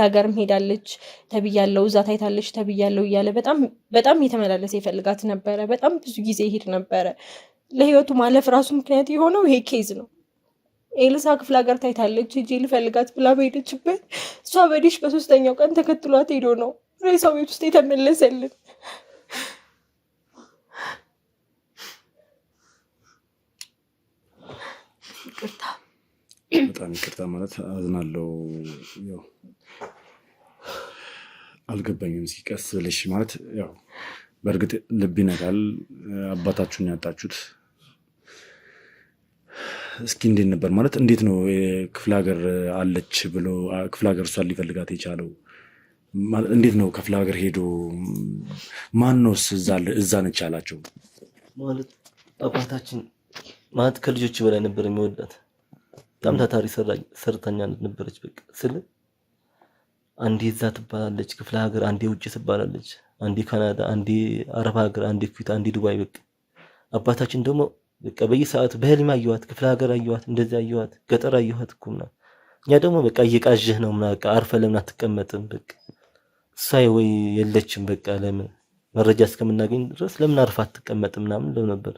ሀገርም ሄዳለች ተብያለሁ፣ እዛ ታይታለች ተብያለሁ እያለ በጣም እየተመላለሰ ይፈልጋት ነበረ። በጣም ብዙ ጊዜ ይሄድ ነበረ። ለህይወቱ ማለፍ ራሱ ምክንያት የሆነው ይሄ ኬዝ ነው። ኤልሳ ክፍለ ሀገር ታይታለች ሂጂ ልፈልጋት ብላ በሄደችበት እሷ በዲሽ በ3ኛው ቀን ተከትሏት ሄዶ ነው ሬሳው ቤት ውስጥ የተመለሰልን። በጣም ይቅርታ ማለት አዝናለሁ። ያው አልገባኝም። ሲቀስ ብለሽ ማለት ያው በእርግጥ ልብ ይነካል። አባታችሁን ያጣችሁት እስኪ እንዴት ነበር ማለት እንዴት ነው ክፍለ ሀገር አለች ብሎ ክፍለ ሀገር እሷን ሊፈልጋት የቻለው? እንዴት ነው ክፍለ ሀገር ሄዶ ማን ነው እዛ ነች ያላቸው? ማለት አባታችን ማለት ከልጆች በላይ ነበር የሚወዳት። በጣም ታታሪ ሰርተኛ ነበረች። በቃ ስለ አንዴ እዛ ትባላለች ክፍለ ሀገር፣ አንዴ ውጭ ትባላለች፣ አንዴ ካናዳ፣ አንዴ አረብ ሀገር፣ አንዴ ኩዌት፣ አንዴ ዱባይ። በቃ አባታችን ደግሞ በቃ በየሰዓቱ በህልም አየኋት፣ ክፍለ ሀገር አየኋት፣ እንደዚህ አየኋት፣ ገጠር አየኋት እኮ ምናምን። እኛ ደግሞ በቃ እየቃዥህ ነው ምናምን በቃ አርፈ ለምን አትቀመጥም? በቃ እሷ ወይ የለችም በቃ ለምን መረጃ እስከምናገኝ ድረስ ለምን አርፋ አትቀመጥም ምናምን ለው ነበር።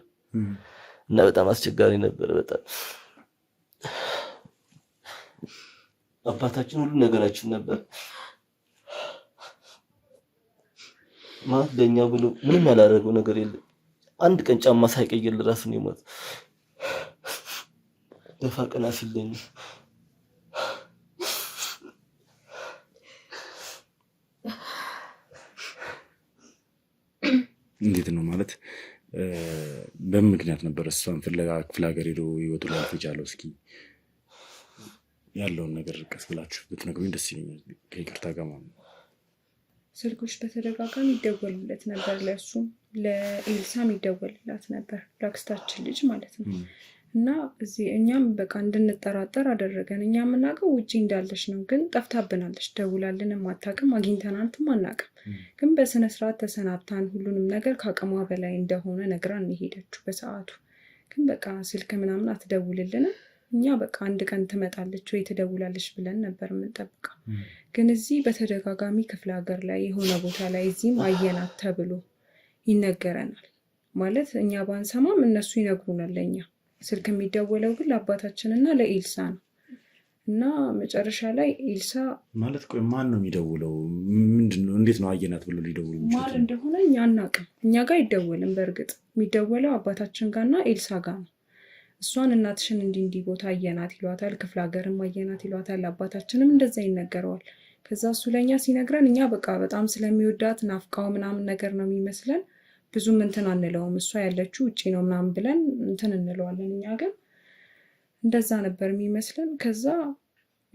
እና በጣም አስቸጋሪ ነበር። በጣም አባታችን ሁሉ ነገራችን ነበር ማለት ለኛ ብሎ ምንም ያላደረገው ነገር የለም። አንድ ቀን ጫማ ሳይቀይር ለራሱ ነው የሞት ደፋ ቀና ሲለኝ እንዴት ነው ማለት በምን ምክንያት ነበር እሷን ፍለጋ ክፍለ ሀገር ሄዶ ህይወቱ ላይ የቻለው? እስኪ ያለውን ነገር ቀስ ብላችሁ ብትነግሩኝ ደስ ይለኛል ከይቅርታ ጋር ማለት ነው። ስልኮች በተደጋጋሚ ይደወሉለት ነበር። ለእሱም ለኤልሳም ይደወልላት ነበር፣ ለአክስታችን ልጅ ማለት ነው። እና እዚህ እኛም በቃ እንድንጠራጠር አደረገን። እኛ የምናውቀው ውጪ እንዳለች ነው፣ ግን ጠፍታብናለች። ደውላልንም አታውቅም፣ አግኝተናትም አናውቅም። ግን በስነስርዓት ተሰናብታን ሁሉንም ነገር ከአቅሟ በላይ እንደሆነ ነግራን የሄደችው በሰዓቱ። ግን በቃ ስልክ ምናምን አትደውልልንም። እኛ በቃ አንድ ቀን ትመጣለች ወይ ትደውላለች ብለን ነበር የምንጠብቀው። ግን እዚህ በተደጋጋሚ ክፍለ ሀገር ላይ የሆነ ቦታ ላይ እዚህም አየናት ተብሎ ይነገረናል። ማለት እኛ ባንሰማም እነሱ ይነግሩናል ለእኛ። ስልክ የሚደወለው ግን ለአባታችንና ለኤልሳ ነው። እና መጨረሻ ላይ ኤልሳ ማለት ቆይ ማን ነው የሚደውለው? ምንድነው? እንዴት ነው አየናት ብሎ ሊደውሉ ማን እንደሆነ እኛ አናውቅም። እኛ ጋር አይደወልም። በእርግጥ የሚደወለው አባታችን ጋርና ኤልሳ ጋር ነው። እሷን እናትሽን እንዲህ ቦታ አየናት ይሏታል፣ ክፍለ ሀገርም አየናት ይሏታል። አባታችንም እንደዛ ይነገረዋል። ከዛ እሱ ለእኛ ሲነግረን እኛ በቃ በጣም ስለሚወዳት ናፍቃው ምናምን ነገር ነው የሚመስለን። ብዙም እንትን አንለውም። እሷ ያለችው ውጭ ነው ምናምን ብለን እንትን እንለዋለን። እኛ ግን እንደዛ ነበር የሚመስለን። ከዛ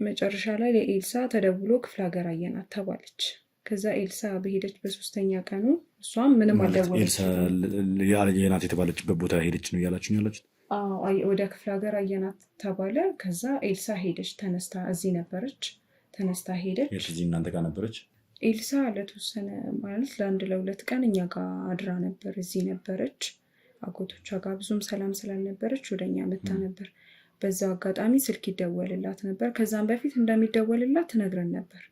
መጨረሻ ላይ ለኤልሳ ተደውሎ ክፍለ ሀገር አየናት ተባለች። ከዛ ኤልሳ በሄደች በ3ኛ ቀኑ እሷም ምንም አልደወለችም። የናት የተባለችበት ቦታ ሄደች ነው እያላችሁ ያላችሁት? ወደ ክፍለ ሀገር አየናት ተባለ። ከዛ ኤልሳ ሄደች፣ ተነስታ እዚህ ነበረች፣ ተነስታ ሄደች። እዚህ እናንተ ጋር ነበረች? ኤልሳ ለተወሰነ ማለት ለ1-2 ቀን እኛ ጋር አድራ ነበር፣ እዚህ ነበረች። አጎቶቿ ጋር ብዙም ሰላም ስላልነበረች ወደኛ መታ ነበር። በዛው አጋጣሚ ስልክ ይደወልላት ነበር። ከዛም በፊት እንደሚደወልላት ትነግረን ነበር።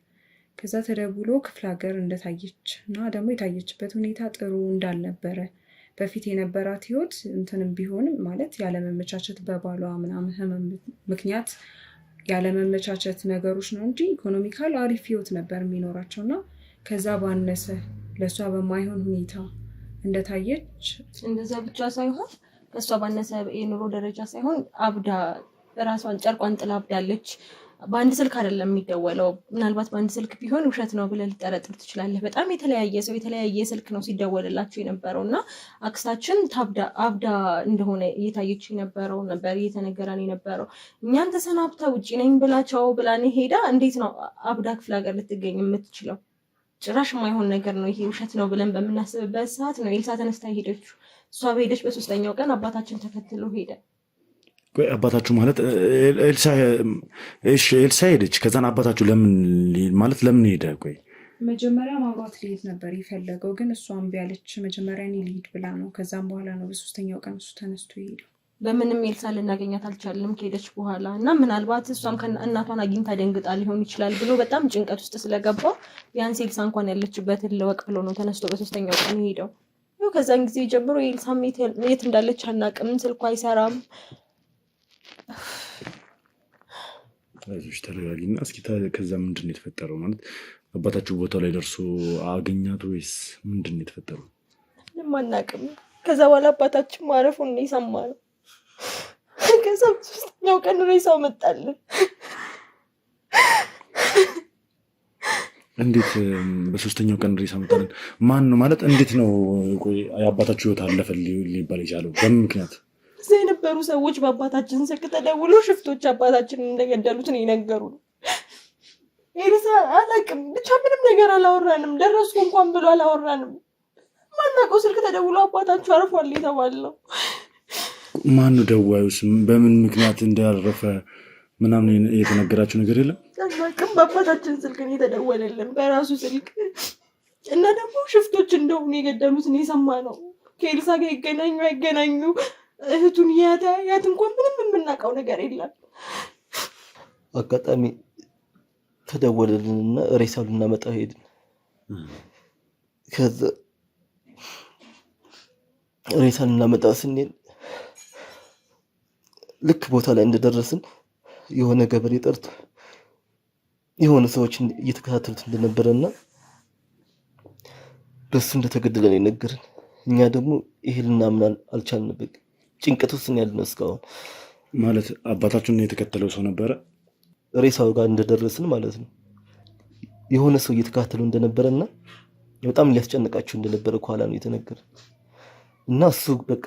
ከዛ ተደውሎ ክፍለ ሀገር እንደታየች እና ደግሞ የታየችበት ሁኔታ ጥሩ እንዳልነበረ፣ በፊት የነበራት ህይወት እንትንም ቢሆንም ማለት ያለመመቻቸት በባሏ ምናምን ህመም ምክንያት ያለመመቻቸት ነገሮች ነው እንጂ ኢኮኖሚካል አሪፍ ህይወት ነበር የሚኖራቸው እና ከዛ ባነሰ ለእሷ በማይሆን ሁኔታ እንደታየች። እንደዛ ብቻ ሳይሆን ከእሷ ባነሰ የኑሮ ደረጃ ሳይሆን አብዳ ራሷን ጨርቋን ጥላ አብዳለች። በአንድ ስልክ አይደለም የሚደወለው። ምናልባት በአንድ ስልክ ቢሆን ውሸት ነው ብለህ ልጠረጥር ትችላለህ። በጣም የተለያየ ሰው የተለያየ ስልክ ነው ሲደወልላቸው የነበረው እና አክስታችን አብዳ እንደሆነ እየታየች የነበረው ነበር እየተነገረን የነበረው። እኛን ተሰናብታ ውጭ ነኝ ብላቸው ብላኔ ሄዳ እንዴት ነው አብዳ ክፍለ ሀገር ልትገኝ የምትችለው? ጭራሽ የማይሆን ነገር ነው ይሄ፣ ውሸት ነው ብለን በምናስብበት ሰዓት ነው ኤልሳ ተነስታ ሄደችው። እሷ በሄደች በ3ኛው ቀን አባታችን ተከትሎ ሄደ። አባታችሁ ማለት ኤልሳ ሄደች። ከዛን አባታችሁ ለምን ሄደ? ቆይ መጀመሪያ ማብራት ሊሄድ ነበር የፈለገው፣ ግን እሷ እምቢ አለች። መጀመሪያ እኔ ልሂድ ብላ ነው። ከዛም በኋላ ነው በ3ኛው ቀን እሱ ተነስቶ ሄደው። በምንም ኤልሳ ልናገኛት አልቻለም ከሄደች በኋላ እና ምናልባት እሷም እናቷን አግኝታ ደንግጣ ሊሆን ይችላል ብሎ በጣም ጭንቀት ውስጥ ስለገባ ቢያንስ ኤልሳ እንኳን ያለችበትን ለወቅ ብሎ ነው ተነስቶ በ3ኛው ቀን ሄደው። ከዛን ጊዜ ጀምሮ ኤልሳም የት እንዳለች አናቅም፣ ስልኳ አይሰራም። አይዞሽ ተረጋጊና እስኪ ከዛ ምንድን ነው የተፈጠረው? ማለት አባታችሁ ቦታው ላይ ደርሶ አገኛት ወይስ ምንድን ነው የተፈጠረው? ምንም አናቅም። ከዛ በኋላ አባታችን ማረፉን ነው የሰማነው። ከዛ 3ኛው ቀን ሬሳው መጣልን። እንዴት በ3ኛው ቀን ሬሳ መጣልን? ማን ነው ማለት እንዴት ነው የአባታችሁ ህይወት አለፈ ሊባል የቻለው? በምን ምክንያት? እዛ የነበሩ ሰዎች በአባታችን ስልክ ተደውሎ ሽፍቶች አባታችንን እንደገደሉት ነው የነገሩን። ኤልሳ አላቅም ብቻ ምንም ነገር አላወራንም። ደረሱ እንኳን ብሎ አላወራንም። ማናውቀው ስልክ ተደውሎ አባታችሁ አርፏል የተባለው። ማን ነው ደዋዩስ? በምን ምክንያት እንዳረፈ ምናምን የተነገራችሁ ነገር የለም? አላቅም። በአባታችን ስልክ ነው የተደወለልን፣ በራሱ ስልክ እና ደግሞ ሽፍቶች እንደሆኑ የገደሉት ነው የሰማነው። ከኤልሳ ጋር ይገናኙ አይገናኙ እህቱን ያት እንኳን ምንም የምናውቀው ነገር የለም። አጋጣሚ ተደወለልንና ሬሳው ልናመጣ ሄድን። ከዛ ሬሳ ልናመጣ ስንሄድ ልክ ቦታ ላይ እንደደረስን የሆነ ገበሬ ጠርቶ የሆነ ሰዎች እየተከታተሉት እንደነበረና በሱ እንደተገደለ ነው የነገረን። እኛ ደግሞ ይሄ ልናምን አልቻልንም። ጭንቀት ውስጥ ነው ያለነው እስካሁን። ማለት አባታችሁን የተከተለው ሰው ነበረ? ሬሳው ጋር እንደደረስን ማለት ነው የሆነ ሰው እየተከታተሉ እንደነበረና በጣም ሊያስጨንቃቸው እንደነበረ ከኋላ ነው የተነገረን እና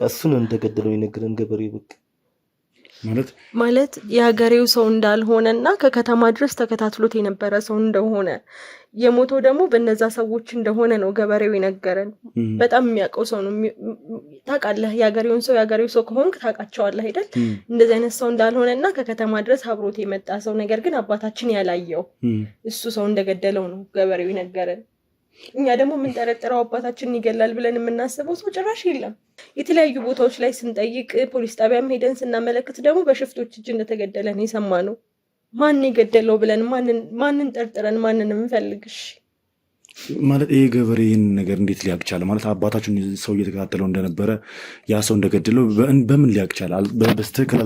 እሱ ነው እንደገደለው የነገረን ገበሬ። በቃ ማለት የሀገሬው ሰው እንዳልሆነና ከከተማ ድረስ ተከታትሎት የነበረ ሰው እንደሆነ የሞተው ደግሞ በነዛ ሰዎች እንደሆነ ነው ገበሬው የነገረን። በጣም የሚያውቀው ሰው ነው። ታውቃለህ፣ የሀገሬው ሰው ከሆንክ ታውቃቸዋለህ አይደል? እንደዚህ አይነት ሰው እንዳልሆነና ከከተማ ድረስ አብሮት የመጣ ሰው፣ ነገር ግን አባታችን ያላየው እሱ ሰው እንደገደለው ነው ገበሬው የነገረን። እኛ ደግሞ የምንጠረጥረው አባታችንን ይገላል ብለን የምናስበው ሰው ጭራሽ የለም። የተለያዩ ቦታዎች ላይ ስንጠይቅ፣ ፖሊስ ጣቢያም ሄደን ስናመለክት ደግሞ በሽፍቶች እጅ እንደተገደለ ነው የሰማነው። ማን የገደለው ብለን ማንን ጠርጥረን ማንን እንፈልግሽ? ማለት ይሄ ገበሬ ይህን ነገር እንዴት ሊያውቅ ቻለ? ማለት አባታችሁን ሰው እየተከታተለው እንደነበረ ያ ሰው እንደገደለው በምን ሊያውቅ ቻለ? በስትክክል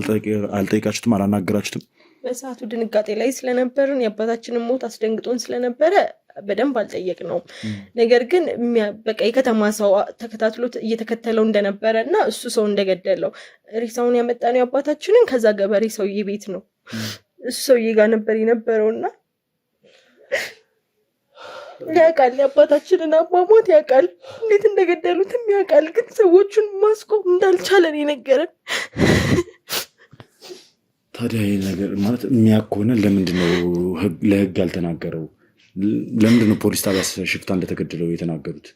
አልጠይቃችሁትም? አላናገራችሁትም? በሰዓቱ ድንጋጤ ላይ ስለነበርን የአባታችንን ሞት አስደንግጦን ስለነበረ በደንብ አልጠየቅነውም። ነገር ግን በቃ የከተማ ሰው ተከታትሎት እየተከተለው እንደነበረ እና እሱ ሰው እንደገደለው ሬሳውን ያመጣነው የአባታችንን ከዛ ገበሬ ሰውዬ ቤት ነው። እሱ ሰውዬ ጋር ነበር የነበረውና ያውቃል፣ የአባታችንን አሟሟት ያውቃል፣ እንዴት እንደገደሉትም ያውቃል። ግን ሰዎቹን ማስቆም እንዳልቻለን የነገረን። ታዲያ ይህ ነገር ማለት የሚያውቅ ከሆነ ለምንድን ነው ለህግ ያልተናገረው? ለምንድን ነው ፖሊስ ጣቢያ ሽፍታ እንደተገደለው የተናገሩት?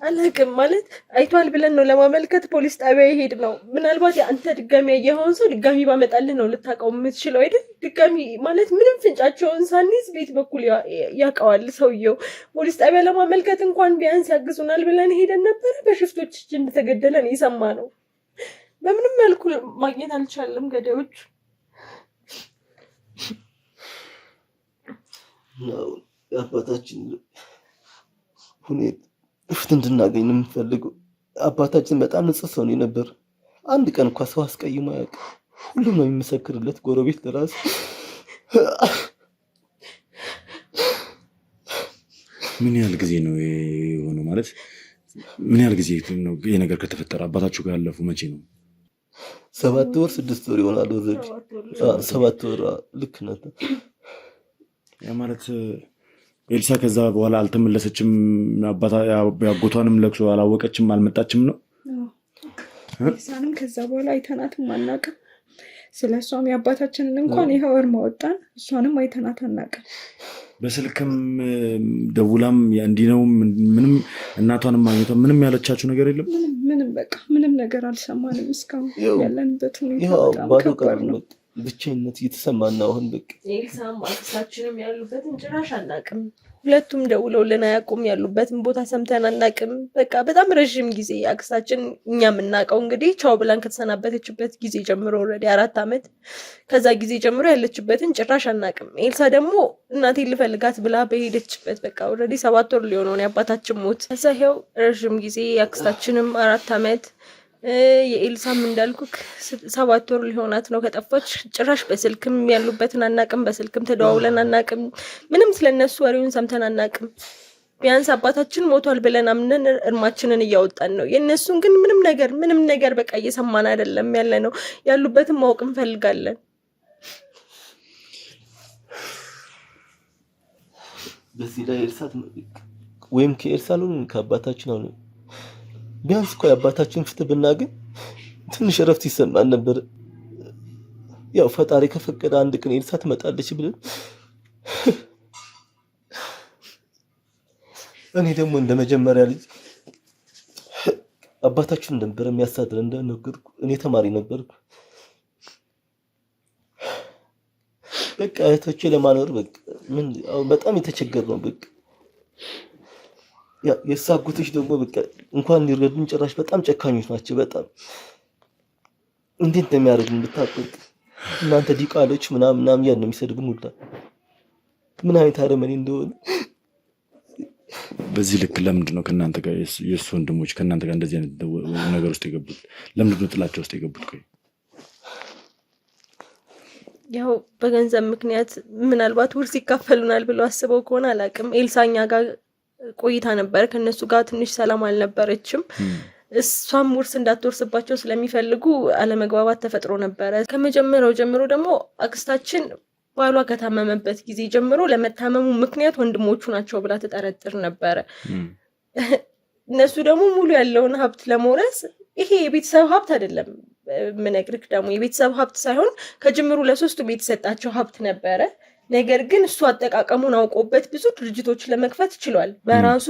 አላውቅም። ማለት አይቷል ብለን ነው ለማመልከት ፖሊስ ጣቢያ ይሄድ ነው። ምናልባት አንተ ድጋሚ ያየኸውን ሰው ድጋሚ ባመጣልህ ነው ልታውቀው የምትችለው አይደል? ድጋሚ ማለት ምንም ፍንጫቸውን ሳንይዝ ቤት በኩል ያውቀዋል ሰውየው። ፖሊስ ጣቢያ ለማመልከት እንኳን ቢያንስ ያግዙናል ብለን ሄደን ነበረ። በሽፍቶች እጅ እንደተገደለን የሰማ ነው። በምንም መልኩ ማግኘት አልቻለም ገዳዮቹ። አባታችን ሁኔታ ፍትህ እንድናገኝ ነው የምፈልገው። አባታችን በጣም ንጹህ ሰው ነበር። አንድ ቀን እንኳን ሰው አስቀይሞ አያውቅም። ሁሉም ነው የሚመሰክርለት፣ ጎረቤት ለራሱ። ምን ያህል ጊዜ ነው የሆነው? ማለት ምን ያህል ጊዜ ነው ይሄ ነገር ከተፈጠረ? አባታችሁ ጋር ያለፉ መቼ ነው? 7 ወር 6 ወር ይሆናል። ወረድ 7 ወር ልክ ነበር። ያ ማለት ኤልሳ ከዛ በኋላ አልተመለሰችም። ያጎቷንም ለቅሶ አላወቀችም፣ አልመጣችም ነው። ኤልሳንም ከዛ በኋላ አይተናትም አናውቅም። ስለ እሷም የአባታችንን እንኳን ይኸው እርማ ወጣን፣ እሷንም አይተናት አናውቅም። በስልክም ደውላም እንዲህ ነው ምንም እናቷንም ማግኘቷ ምንም ያለቻችሁ ነገር የለም? ምንም በቃ ምንም ነገር አልሰማንም። እስካሁን ያለንበት ሁኔታ በጣም ከባድ ነው። ብቸኝነት እየተሰማን ነው አሁን። በቃ ኤልሳም አክስታችንም ያሉበትን ጭራሽ አናውቅም። ሁለቱም ደውለውልን አያውቁም። ያሉበትን ቦታ ሰምተን አናውቅም። በቃ በጣም ረዥም ጊዜ አክስታችን እኛ የምናውቀው እንግዲህ ቻው ብላን ከተሰናበተችበት ጊዜ ጀምሮ ኦልሬዲ 4 ዓመት ከዛ ጊዜ ጀምሮ ያለችበትን ጭራሽ አናውቅም። ኤልሳ ደግሞ እናቴን ልፈልጋት ብላ በሄደችበት በቃ ኦልሬዲ 7 ወር ሊሆነው ነው የአባታችን ሞት። ከዛ ይኸው ረዥም ጊዜ አክስታችንም 4 ዓመት የኤልሳም እንዳልኩክ 7 ወር ሊሆናት ነው ከጠፋች። ጭራሽ በስልክም ያሉበትን አናውቅም። በስልክም ተደዋውለን አናውቅም። ምንም ስለነሱ ወሬውን ሰምተን አናውቅም። ቢያንስ አባታችን ሞቷል ብለን አምነን እርማችንን እያወጣን ነው። የእነሱን ግን ምንም ነገር በቃ እየሰማን አይደለም ያለ ነው። ያሉበትን ማወቅ እንፈልጋለን። በዚህ ላይ ኤልሳ ወይም ከኤልሳ ነው ከአባታችን ነው። ቢያንስ እኮ የአባታችን ፍትህ ብናገኝ ትንሽ እረፍት ይሰማን ነበር። ያው ፈጣሪ ከፈቀደ አንድ ቀን ኤልሳ ትመጣለች ብለን እኔ ደግሞ እንደ መጀመሪያ ልጅ አባታችን ነበር የሚያሳድረን። እንደነገርኩ እኔ ተማሪ ነበርኩ። በቃ እህቶቼ ለማኖር በቃ በጣም የተቸገር ነው። በቃ የሳጉቶች ደግሞ በቃ እንኳን ሊረዱን ጭራሽ በጣም ጨካኞች ናቸው። በጣም እንዴት እንደሚያደርጉን ብታውቁት እናንተ ዲቃሎች ምናምን ያን ነው የሚሰድቡን ሁላ ምን አይነት አረመኔ እንደሆነ። በዚህ ልክ ለምንድን ነው ከእናንተ ጋር የእሱ ወንድሞች ከእናንተ ጋር እንደዚህ አይነት ነገር ውስጥ የገቡት? ለምንድን ነው ጥላቻ ውስጥ የገቡት? ቆይ ያው በገንዘብ ምክንያት ምናልባት ውርስ ይካፈሉናል ብለው አስበው ከሆነ አላውቅም። ኤልሳኛ ጋር ቆይታ ነበር። ከነሱ ጋር ትንሽ ሰላም አልነበረችም። እሷም ውርስ እንዳትወርስባቸው ስለሚፈልጉ አለመግባባት ተፈጥሮ ነበረ። ከመጀመሪያው ጀምሮ ደግሞ አክስታችን ባሏ ከታመመበት ጊዜ ጀምሮ ለመታመሙ ምክንያት ወንድሞቹ ናቸው ብላ ተጠረጥር ነበረ። እነሱ ደግሞ ሙሉ ያለውን ሀብት ለመውረስ ይሄ የቤተሰብ ሀብት አይደለም ምነግርክ፣ ደግሞ የቤተሰብ ሀብት ሳይሆን ከጅምሩ ለ3ቱም የተሰጣቸው ሀብት ነበረ። ነገር ግን እሱ አጠቃቀሙን አውቆበት ብዙ ድርጅቶች ለመክፈት ችሏል። በራሱ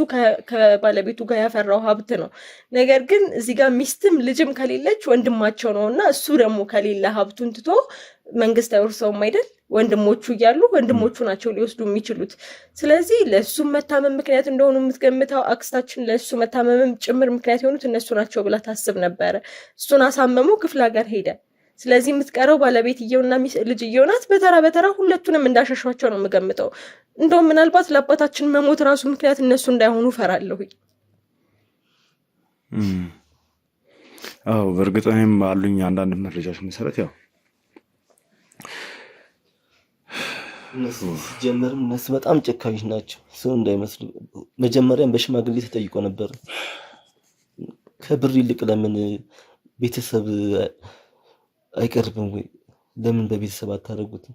ከባለቤቱ ጋር ያፈራው ሀብት ነው። ነገር ግን እዚህ ጋር ሚስትም ልጅም ከሌለች ወንድማቸው ነው እና እሱ ደግሞ ከሌለ ሀብቱን ትቶ መንግስት አይወርሰውም አይደል? ወንድሞቹ እያሉ ወንድሞቹ ናቸው ሊወስዱ የሚችሉት። ስለዚህ ለእሱም መታመም ምክንያት እንደሆኑ የምትገምተው አክስታችን ለእሱ መታመምም ጭምር ምክንያት የሆኑት እነሱ ናቸው ብላ ታስብ ነበረ። እሱን አሳመሙ፣ ክፍለ ሀገር ሄደ። ስለዚህ የምትቀረው ባለቤትየውና ልጅየው ናት። በተራ ሁለቱንም እንዳሸሿቸው ነው የምገምተው። እንደውም ምናልባት ለአባታችን መሞት ራሱ ምክንያት እነሱ እንዳይሆኑ ፈራለሁ። አዎ በእርግጥ እኔም አሉኝ አንዳንድ መረጃዎች መሰረት ያው ጀመርም እነሱ በጣም ጨካኞች ናቸው። ሰው እንዳይመስሉ መጀመሪያም በሽማግሌ ተጠይቆ ነበር። ከብር ይልቅ ለምን ቤተሰብ አይቀርብም ወይ? ለምን በቤተሰብ አታደርጉትም?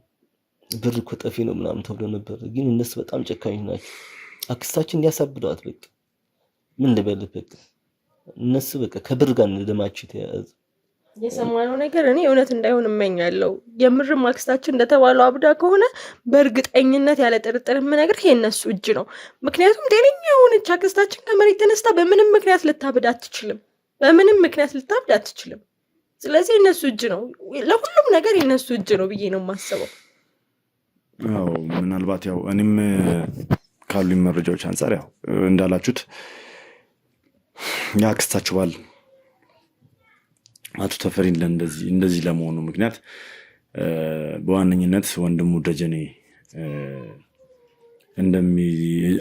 ብር እኮ ጠፊ ነው ምናምን ተብሎ ነበር። ግን እነሱ በጣም ጨካኞች ናቸው። አክስታችን ሊያሳብዷት በቃ ምን ልበልህ፣ በቃ እነሱ በቃ ከብር ጋር ደማቸው የተያያዘ የሰማነው ነገር እኔ እውነት እንዳይሆን እመኛለሁ። የምርም አክስታችን እንደተባለው አብዳ ከሆነ በእርግጠኝነት ያለ ጥርጥር የምነግርህ የእነሱ እጅ ነው። ምክንያቱም ጤነኛ የሆነች አክስታችን ከመሬት ተነስታ በምንም ምክንያት ልታብድ አትችልም። በምንም ምክንያት ልታብድ አትችልም። ስለዚህ የእነሱ እጅ ነው፣ ለሁሉም ነገር የእነሱ እጅ ነው ብዬ ነው የማስበው። አዎ ምናልባት ያው እኔም ካሉኝ መረጃዎች አንጻር ያው እንዳላችሁት የአክስታችሁ ባል አቶ ተፈሪ እንደዚህ ለመሆኑ ምክንያት በዋነኝነት ወንድሙ ደጀኔ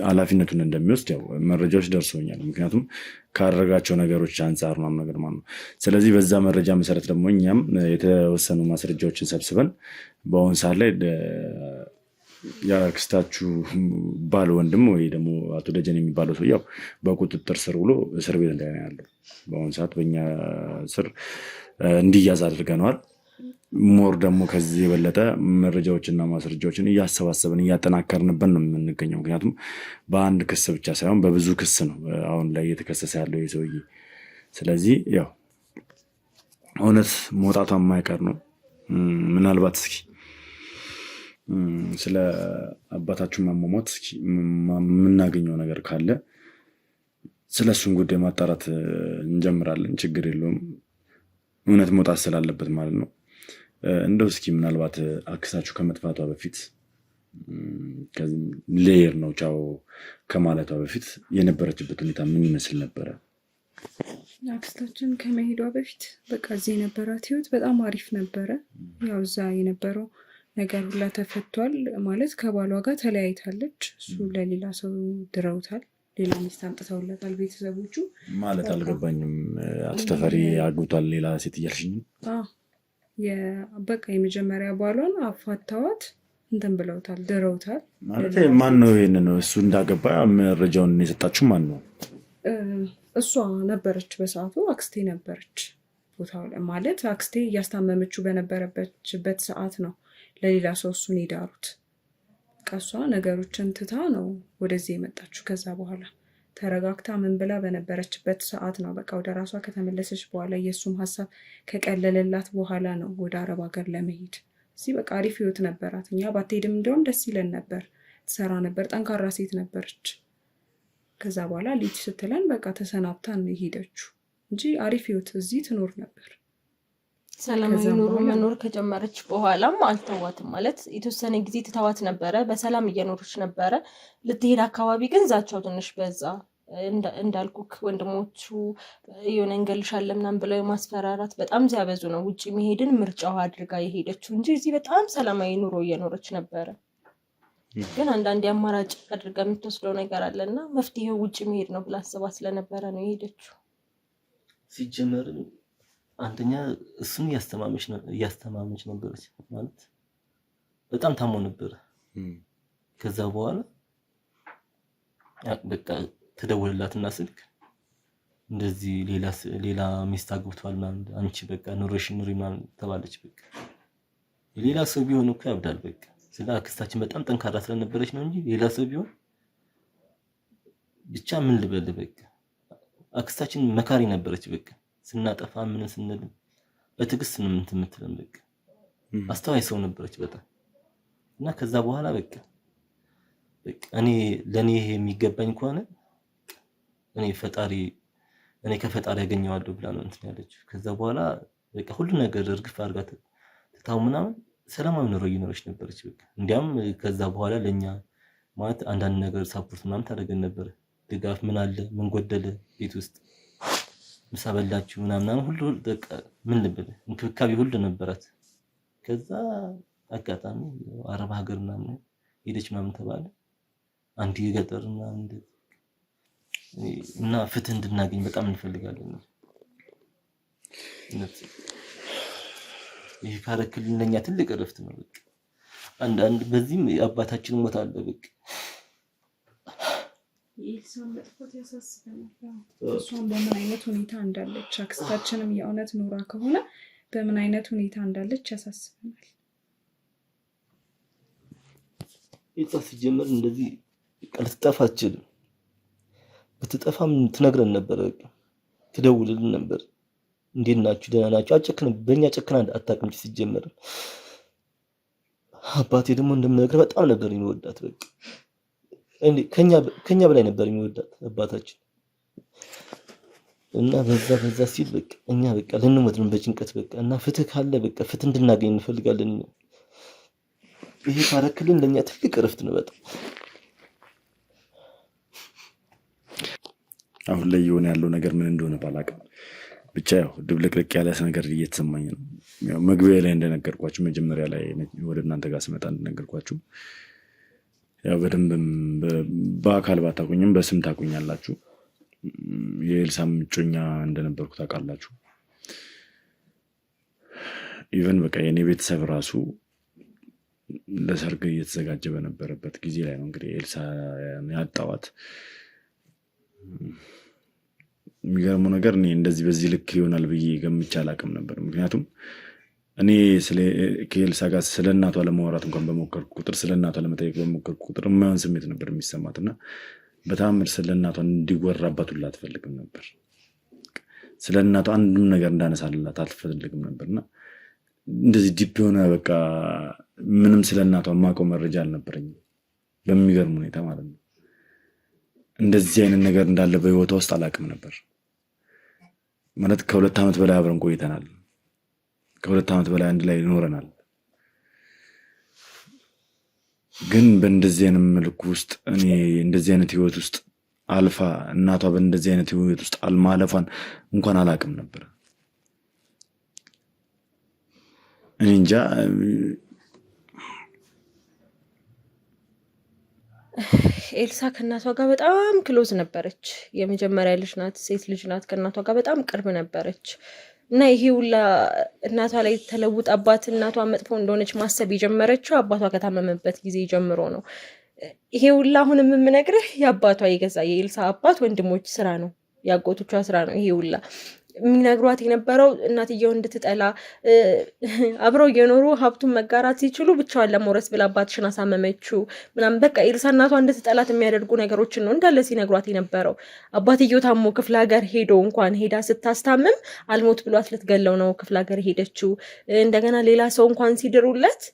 ኃላፊነቱን እንደሚወስድ ያው መረጃዎች ደርሶኛል። ምክንያቱም ካደረጋቸው ነገሮች አንጻር ነው ነገር ማለት ነው። ስለዚህ በዛ መረጃ መሰረት ደግሞ እኛም የተወሰኑ ማስረጃዎችን ሰብስበን በአሁን ሰዓት ላይ የአክስታችሁ ባል ወንድም ወይ ደግሞ አቶ ደጀኔ የሚባለው ሰው ያው በቁጥጥር ስር ውሎ እስር ቤት ላይ ነው ያለው። በአሁን ሰዓት በእኛ ስር እንዲያዝ አድርገነዋል። ሞር ደግሞ ከዚህ የበለጠ መረጃዎችና ማስረጃዎችን እያሰባሰብን እያጠናከርንበት ነው የምንገኘው። ምክንያቱም በአንድ ክስ ብቻ ሳይሆን በብዙ ክስ ነው አሁን ላይ እየተከሰሰ ያለው የሰውዬ። ስለዚህ ያው እውነት መውጣቷ የማይቀር ነው። ምናልባት እስኪ ስለ አባታችሁ ማሟሟት የምናገኘው ነገር ካለ ስለ እሱን ጉዳይ ማጣራት እንጀምራለን። ችግር የለውም፣ እውነት መውጣት ስላለበት ማለት ነው። እንደው እስኪ ምናልባት አክስታችሁ ከመጥፋቷ በፊት ሌየር ነው ቻው ከማለቷ በፊት የነበረችበት ሁኔታ ምን ይመስል ነበረ? አክስታችን ከመሄዷ በፊት በቃ እዚህ የነበራት ህይወት በጣም አሪፍ ነበረ። ያው እዛ የነበረው ነገር ሁላ ተፈቷል። ማለት ከባሏ ጋር ተለያይታለች። እሱ ለሌላ ሰው ድረውታል። ሌላ ሚስት አምጥተውለታል ቤተሰቦቹ። ማለት አልገባኝም። አቶ ተፈሪ አግብቷል ሌላ ሴት እያልሽኝ? በቃ የመጀመሪያ ባሏን አፋታዋት እንትን ብለውታል፣ ድረውታል። ማለት ማን ነው ይሄን ነው እሱ እንዳገባ መረጃውን የሰጣችሁ ማን ነው? እሷ ነበረች በሰዓቱ፣ አክስቴ ነበረች ቦታው ላይ። ማለት አክስቴ እያስታመመችው በነበረበችበት ሰዓት ነው ለሌላ ሰው እሱን ይዳሩት። ቀሷ ነገሮችን ትታ ነው ወደዚህ የመጣችው። ከዛ በኋላ ተረጋግታ ምን ብላ በነበረችበት ሰዓት ነው በቃ ወደ ራሷ ከተመለሰች በኋላ የእሱም ሀሳብ ከቀለለላት በኋላ ነው ወደ አረብ ሀገር ለመሄድ። እዚህ በቃ አሪፍ ህይወት ነበራት። እኛ ባትሄድም እንዲያውም ደስ ይለን ነበር። ትሰራ ነበር፣ ጠንካራ ሴት ነበረች። ከዛ በኋላ ልጅ ስትለን በቃ ተሰናብታን ነው የሄደችው እንጂ አሪፍ ህይወት እዚህ ትኖር ነበር። ሰላማዊ ኑሮ መኖር ከጀመረች በኋላም አልተዋትም። ማለት የተወሰነ ጊዜ ትተዋት ነበረ፣ በሰላም እየኖረች ነበረ። ልትሄድ አካባቢ ግን ዛቻው ትንሽ በዛ። እንዳልኩክ ወንድሞቹ የሆነ እንገልሻለን ምናምን ብለው የማስፈራራት በጣም ሲያበዙ ነው ውጭ መሄድን ምርጫዋ አድርጋ የሄደችው እንጂ እዚህ በጣም ሰላማዊ ኑሮ እየኖረች ነበረ። ግን አንዳንዴ አማራጭ አድርጋ የምትወስደው ነገር አለና መፍትሄው ውጭ መሄድ ነው ብላ አስባ ስለነበረ ነው የሄደችው። ሲጀመር አንደኛ እሱን እያስተማመች ነበረች። ማለት በጣም ታሞ ነበር። ከዛ በኋላ በቃ ተደወለላትና ስልክ እንደዚህ ሌላ ሚስት አግብቷል ማለት አንቺ በቃ ኑሮሽ ኑሪ ማለት ተባለች። በቃ ሌላ ሰው ቢሆን እኮ ያብዳል። በቃ ስለ አክስታችን በጣም ጠንካራ ስለነበረች ነው እንጂ ሌላ ሰው ቢሆን ብቻ ምን ልበል። በቃ አክስታችን መካሪ ነበረች። በቃ ስናጠፋ ምን ስንል በትዕግስት ነው የምትለን። በቃ አስተዋይ ሰው ነበረች በጣም። እና ከዛ በኋላ በቃ እኔ ለኔ የሚገባኝ ከሆነ እኔ ከፈጣሪ ያገኘዋለሁ ብላ ነው እንትን ያለችው። ከዛ በኋላ በቃ ሁሉ ነገር እርግፍ አድርጋ ትታው ምናምን ሰላማዊ ኑሮ እየኖረች ነበረች። በቃ እንዲያም ከዛ በኋላ ለኛ ማለት አንዳንድ ነገር ሳፖርት ምናምን ታደርገን ነበር። ድጋፍ ምን አለ ምን ጎደለ ቤት ውስጥ ምሳ በላችሁ ምናምን ሁሉ በቃ ምን ልበል እንክብካቤ ሁሉ ነበራት። ከዛ አጋጣሚ አረብ ሀገር ምናምን ሄደች ምናምን ተባለ። አንድ የገጠርና እና ፍትህ እንድናገኝ በጣም እንፈልጋለን። ይሄ ካረክልን ለኛ ትልቅ እረፍት ነው። በቃ አንዳንድ በዚህም አባታችን ሞት አለ። በቃ የኤልሳን መጥፋት ያሳስበናል። እሷን በምን አይነት ሁኔታ እንዳለች አክስታችንም የእውነት ኖራ ከሆነ በምን አይነት ሁኔታ እንዳለች ያሳስበናል። ይጻፍ ሲጀመር እንደዚህ ልትጠፋ አትችልም። ብትጠፋም ትነግረን ነበር። በቃ ትደውልልን ነበር። እንዴት ናችሁ ደህና ናችሁ አጨክን በእኛ ጨክና አታውቅም ሲጀመር አባቴ ደግሞ እንደምነግርህ በጣም ነበር የሚወዳት በቃ እንዴ ከኛ በላይ ነበር የሚወዳት አባታችን እና በዛ ሲል በቃ እኛ በቃ ልንሞት ነው በጭንቀት በቃ እና ፍትህ ካለ በቃ ፍትህ እንድናገኝ እንፈልጋለን ይሄ ታረክልን ለኛ ትልቅ እረፍት ነው በጣም አሁን ላይ የሆነ ያለው ነገር ምን እንደሆነ ባላውቅም ብቻ ያው ድብልቅልቅ ያለ ነገር እየተሰማኝ ነው ያው መግቢያ ላይ እንደነገርኳችሁ መጀመሪያ ላይ ወደ እናንተ ጋር ስመጣ እንደነገርኳችሁ ያው በደንብም በአካል ባታቁኝም በስም ታቁኛላችሁ የኤልሳም ምጮኛ እንደነበርኩ ታውቃላችሁ ኢቨን በቃ የኔ ቤተሰብ ራሱ ለሰርግ እየተዘጋጀ በነበረበት ጊዜ ላይ ነው እንግዲህ ኤልሳ ያጣዋት የሚገርመው ነገር እኔ እንደዚህ በዚህ ልክ ይሆናል ብዬ ገምቼ አላውቅም ነበር ምክንያቱም እኔ ስለ ከኤልሳ ጋር ስለ እናቷ ለማውራት እንኳን በመከርኩ ቁጥር ስለ እናቷ ለመጠየቅ በመከርኩ ቁጥር ማን ስሜት ነበር የሚሰማትና በጣም ስለ እናቷ እንዲወራባት ሁላ አትፈልግም ነበር ስለ እናቷ አንድም ነገር እንዳነሳላት አትፈልግም ነበርና እንደዚህ ዲፕ የሆነ በቃ ምንም ስለ እናቷ ማቆም መረጃ አልነበረኝም በሚገርም ሁኔታ ማለት ነው እንደዚህ አይነት ነገር እንዳለ በህይወቷ ውስጥ አላውቅም ነበር ማለት ከ2 ዓመት በላይ አብረን ቆይተናል ከ2 ዓመት በላይ አንድ ላይ ኖረናል ግን በእንደዚህ አይነት መልኩ ውስጥ እኔ እንደዚህ አይነት ህይወት ውስጥ አልፋ እናቷ በእንደዚህ አይነት ህይወት ውስጥ አልማለፋን እንኳን አላውቅም ነበር እኔ እንጃ ኤልሳ ከእናቷ ጋር በጣም ክሎዝ ነበረች የመጀመሪያ ልጅ ናት ሴት ልጅ ናት ከእናቷ ጋር በጣም ቅርብ ነበረች እና ይሄ ሁላ እናቷ ላይ ተለውጣባት እናቷ መጥፎ እንደሆነች ማሰብ የጀመረችው አባቷ ከታመመበት ጊዜ ጀምሮ ነው ይሄ ሁላ አሁን የምነግርህ የአባቷ የገዛ የኤልሳ አባት ወንድሞች ስራ ነው ያጎቶቿ ስራ ነው ይሄ ሁላ የሚነግሯት የነበረው እናትየው እንድትጠላ አብረው እየኖሩ ሀብቱን መጋራት ሲችሉ ብቻዋን ለመውረስ ብላ አባትሽን አሳመመችው ምናምን በቃ ኤልሳ እናቷ እንድትጠላት የሚያደርጉ ነገሮችን ነው እንዳለ ሲነግሯት የነበረው አባትየው ታሞ ክፍለ ሀገር ሄዶ እንኳን ሄዳ ስታስታምም አልሞት ብሏት ልትገለው ነው ክፍለ ሀገር ሄደችው እንደገና ሌላ ሰው እንኳን ሲድሩለት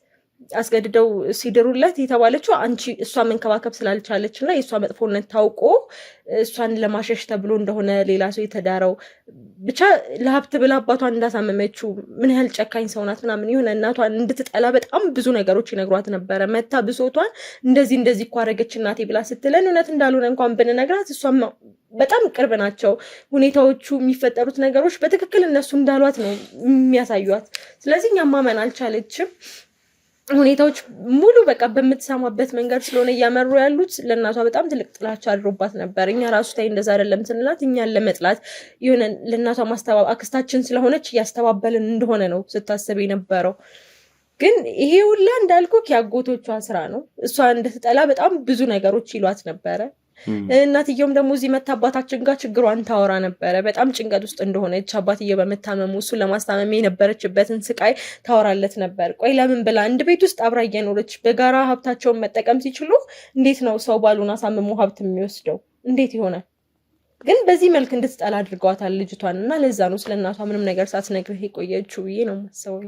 አስገድደው ሲድሩለት የተባለችው አንቺ እሷ መንከባከብ ስላልቻለች እና የእሷ መጥፎነት ታውቆ እሷን ለማሸሽ ተብሎ እንደሆነ ሌላ ሰው የተዳረው ብቻ ለሀብት ብላ አባቷን እንዳሳመመችው ምን ያህል ጨካኝ ሰው ናት ምናምን የሆነ እናቷን እንድትጠላ በጣም ብዙ ነገሮች ይነግሯት ነበረ መታ ብሶቷን እንደዚህ እኮ አደረገች እናቴ ብላ ስትለን እውነት እንዳልሆነ እንኳን ብንነግራት እሷም በጣም ቅርብ ናቸው ሁኔታዎቹ የሚፈጠሩት ነገሮች በትክክል እነሱ እንዳሏት ነው የሚያሳዩት ስለዚህ እኛ ማመን አልቻለችም ሁኔታዎች ሙሉ በቃ በምትሰማበት መንገድ ስለሆነ እያመሩ ያሉት ለእናቷ በጣም ትልቅ ጥላቻ አድሮባት ነበር እኛ ራሱ ታይ እንደዛ አይደለም ስንላት እኛን ለመጥላት የሆነ ለእናቷ አክስታችን ስለሆነች እያስተባበልን እንደሆነ ነው ስታስብ የነበረው ግን ይሄ ሁላ እንዳልኩ ያጎቶቿ ስራ ነው እሷ እንደተጠላ በጣም ብዙ ነገሮች ይሏት ነበረ እናትየውም ደግሞ እዚህ መታ አባታችን ጋር ችግሯን ታወራ ነበረ በጣም ጭንቀት ውስጥ እንደሆነች አባትየው በመታመሙ እሱ ለማስታመም የነበረችበትን ስቃይ ታወራለት ነበር ቆይ ለምን ብላ አንድ ቤት ውስጥ አብራ እየኖረች በጋራ ሀብታቸውን መጠቀም ሲችሉ እንዴት ነው ሰው ባሉን አሳምሞ ሀብት የሚወስደው እንዴት ይሆናል ግን በዚህ መልክ እንድትጠላ አድርገዋታል ልጅቷን እና ለዛ ነው ስለ እናቷ ምንም ነገር ሳትነግርህ የቆየችው ብዬ ነው የማስበው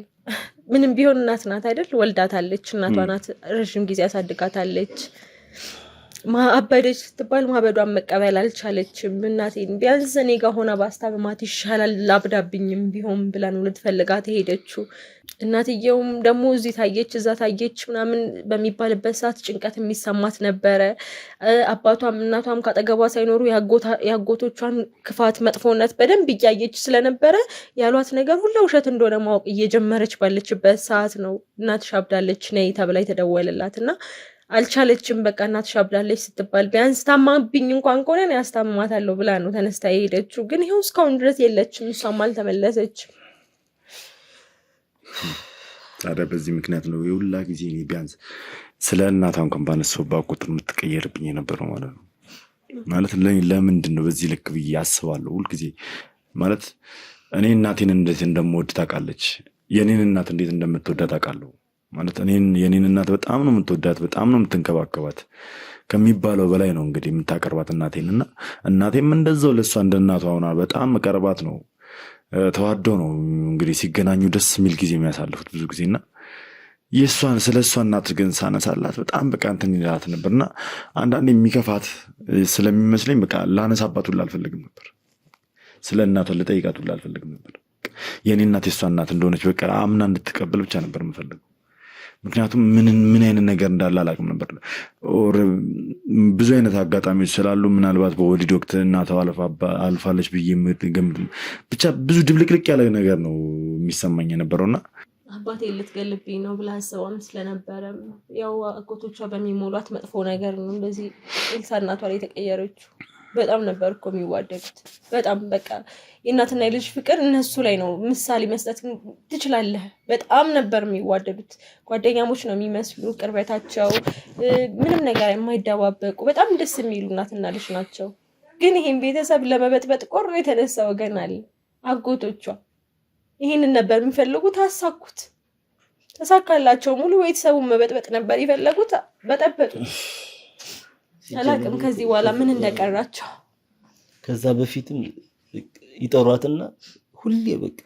ምንም ቢሆን እናት ናት አይደል ወልዳታለች እናቷ ናት ረዥም ጊዜ አሳድጋታለች ማአበደች ስትባል ማበዷን መቀበል አልቻለችም እናቴን ቢያንስ እኔ ጋር ሆና ባስታመማት ይሻላል ላብዳብኝም ቢሆን ብላ ነው ልትፈልጋት ሄደችው እናትየውም ደግሞ እዚህ ታየች እዛ ታየች ምናምን በሚባልበት ሰዓት ጭንቀት የሚሰማት ነበረ አባቷም እናቷም ካጠገቧ ሳይኖሩ ያጎቶቿን ክፋት መጥፎነት በደንብ እያየች ስለነበረ ያሏት ነገር ሁሉ ውሸት እንደሆነ ማወቅ እየጀመረች ባለችበት ሰዓት ነው እናትሽ አብዳለች ነይ ተብላ የተደወለላትና አልቻለችም በቃ እናትሽ አብዳለች ስትባል ቢያንስ ታማብኝ እንኳን ከሆነ ያስታምማታለሁ ብላ ነው ተነስታ ሄደችው ግን ይሄው እስካሁን ድረስ የለችም እሷም አልተመለሰችም ታዲያ በዚህ ምክንያት ነው የሁላ ጊዜ እኔ ቢያንስ ስለ እናቷ እንኳን ባነሳሁባት ቁጥር የምትቀየርብኝ የነበረው ማለት ነው ማለት ለምንድን ነው በዚህ ልክ ብዬ አስባለሁ ሁልጊዜ ማለት እኔ እናቴን እንዴት እንደምወድ ታውቃለች የኔን እናት እንዴት እንደምትወዳት ታውቃለሁ ማለት የኔን እናት በጣም ነው የምትወዳት በጣም ነው የምትንከባከባት ከሚባለው በላይ ነው እንግዲህ የምታቀርባት እናቴንና እናቴም እንደዛው ለሷ እንደ እናቷ ሆና በጣም መቀርባት ነው ተዋደው ነው እንግዲህ ሲገናኙ ደስ የሚል ጊዜ የሚያሳልፉት ብዙ ጊዜና ስለ እሷ እናት ግን ሳነሳላት በጣም በቃ እንትን ይላት ነበርና አንዳንዴ የሚከፋት ስለሚመስለኝ በቃ ላነሳባት ሁላ አልፈልግም ነበር። ስለ እናቷ ልጠይቃት ሁላ አልፈልግም ነበር። የኔ እናት የሷ እናት እንደሆነች በቃ አምና እንድትቀበል ብቻ ነበር የምፈልገው። ምክንያቱም ምን አይነት ነገር እንዳለ አላውቅም ነበር። ብዙ አይነት አጋጣሚዎች ስላሉ ምናልባት በወሊድ ወቅት እናቷ አልፋለች ብዬ ብቻ ብዙ ድብልቅልቅ ያለ ነገር ነው የሚሰማኝ የነበረውና አባቴ ልትገልብኝ ነው ብላ አስባም ስለነበረ ያው አጎቶቿ በሚሞሏት መጥፎ ነገር ነው እንደዚህ ኤልሳ እናቷ ላይ የተቀየረችው። በጣም ነበር እኮ የሚዋደዱት። በጣም በቃ የእናትና የልጅ ፍቅር እነሱ ላይ ነው ምሳሌ መስጠት ትችላለህ። በጣም ነበር የሚዋደዱት። ጓደኛሞች ነው የሚመስሉ ቅርበታቸው፣ ምንም ነገር የማይደባበቁ በጣም ደስ የሚሉ እናትና ልጅ ናቸው። ግን ይሄን ቤተሰብ ለመበጥበጥ ቆርጦ የተነሳ ወገን አለ። አጎቶቿ ይህንን ነበር የሚፈልጉት፣ አሳኩት፣ ተሳካላቸው። ሙሉ ቤተሰቡን መበጥበጥ ነበር የፈለጉት፣ በጠበጡ። አላቅም ከዚህ በኋላ ምን እንደቀራቸው። ከዛ በፊትም ይጠሯትና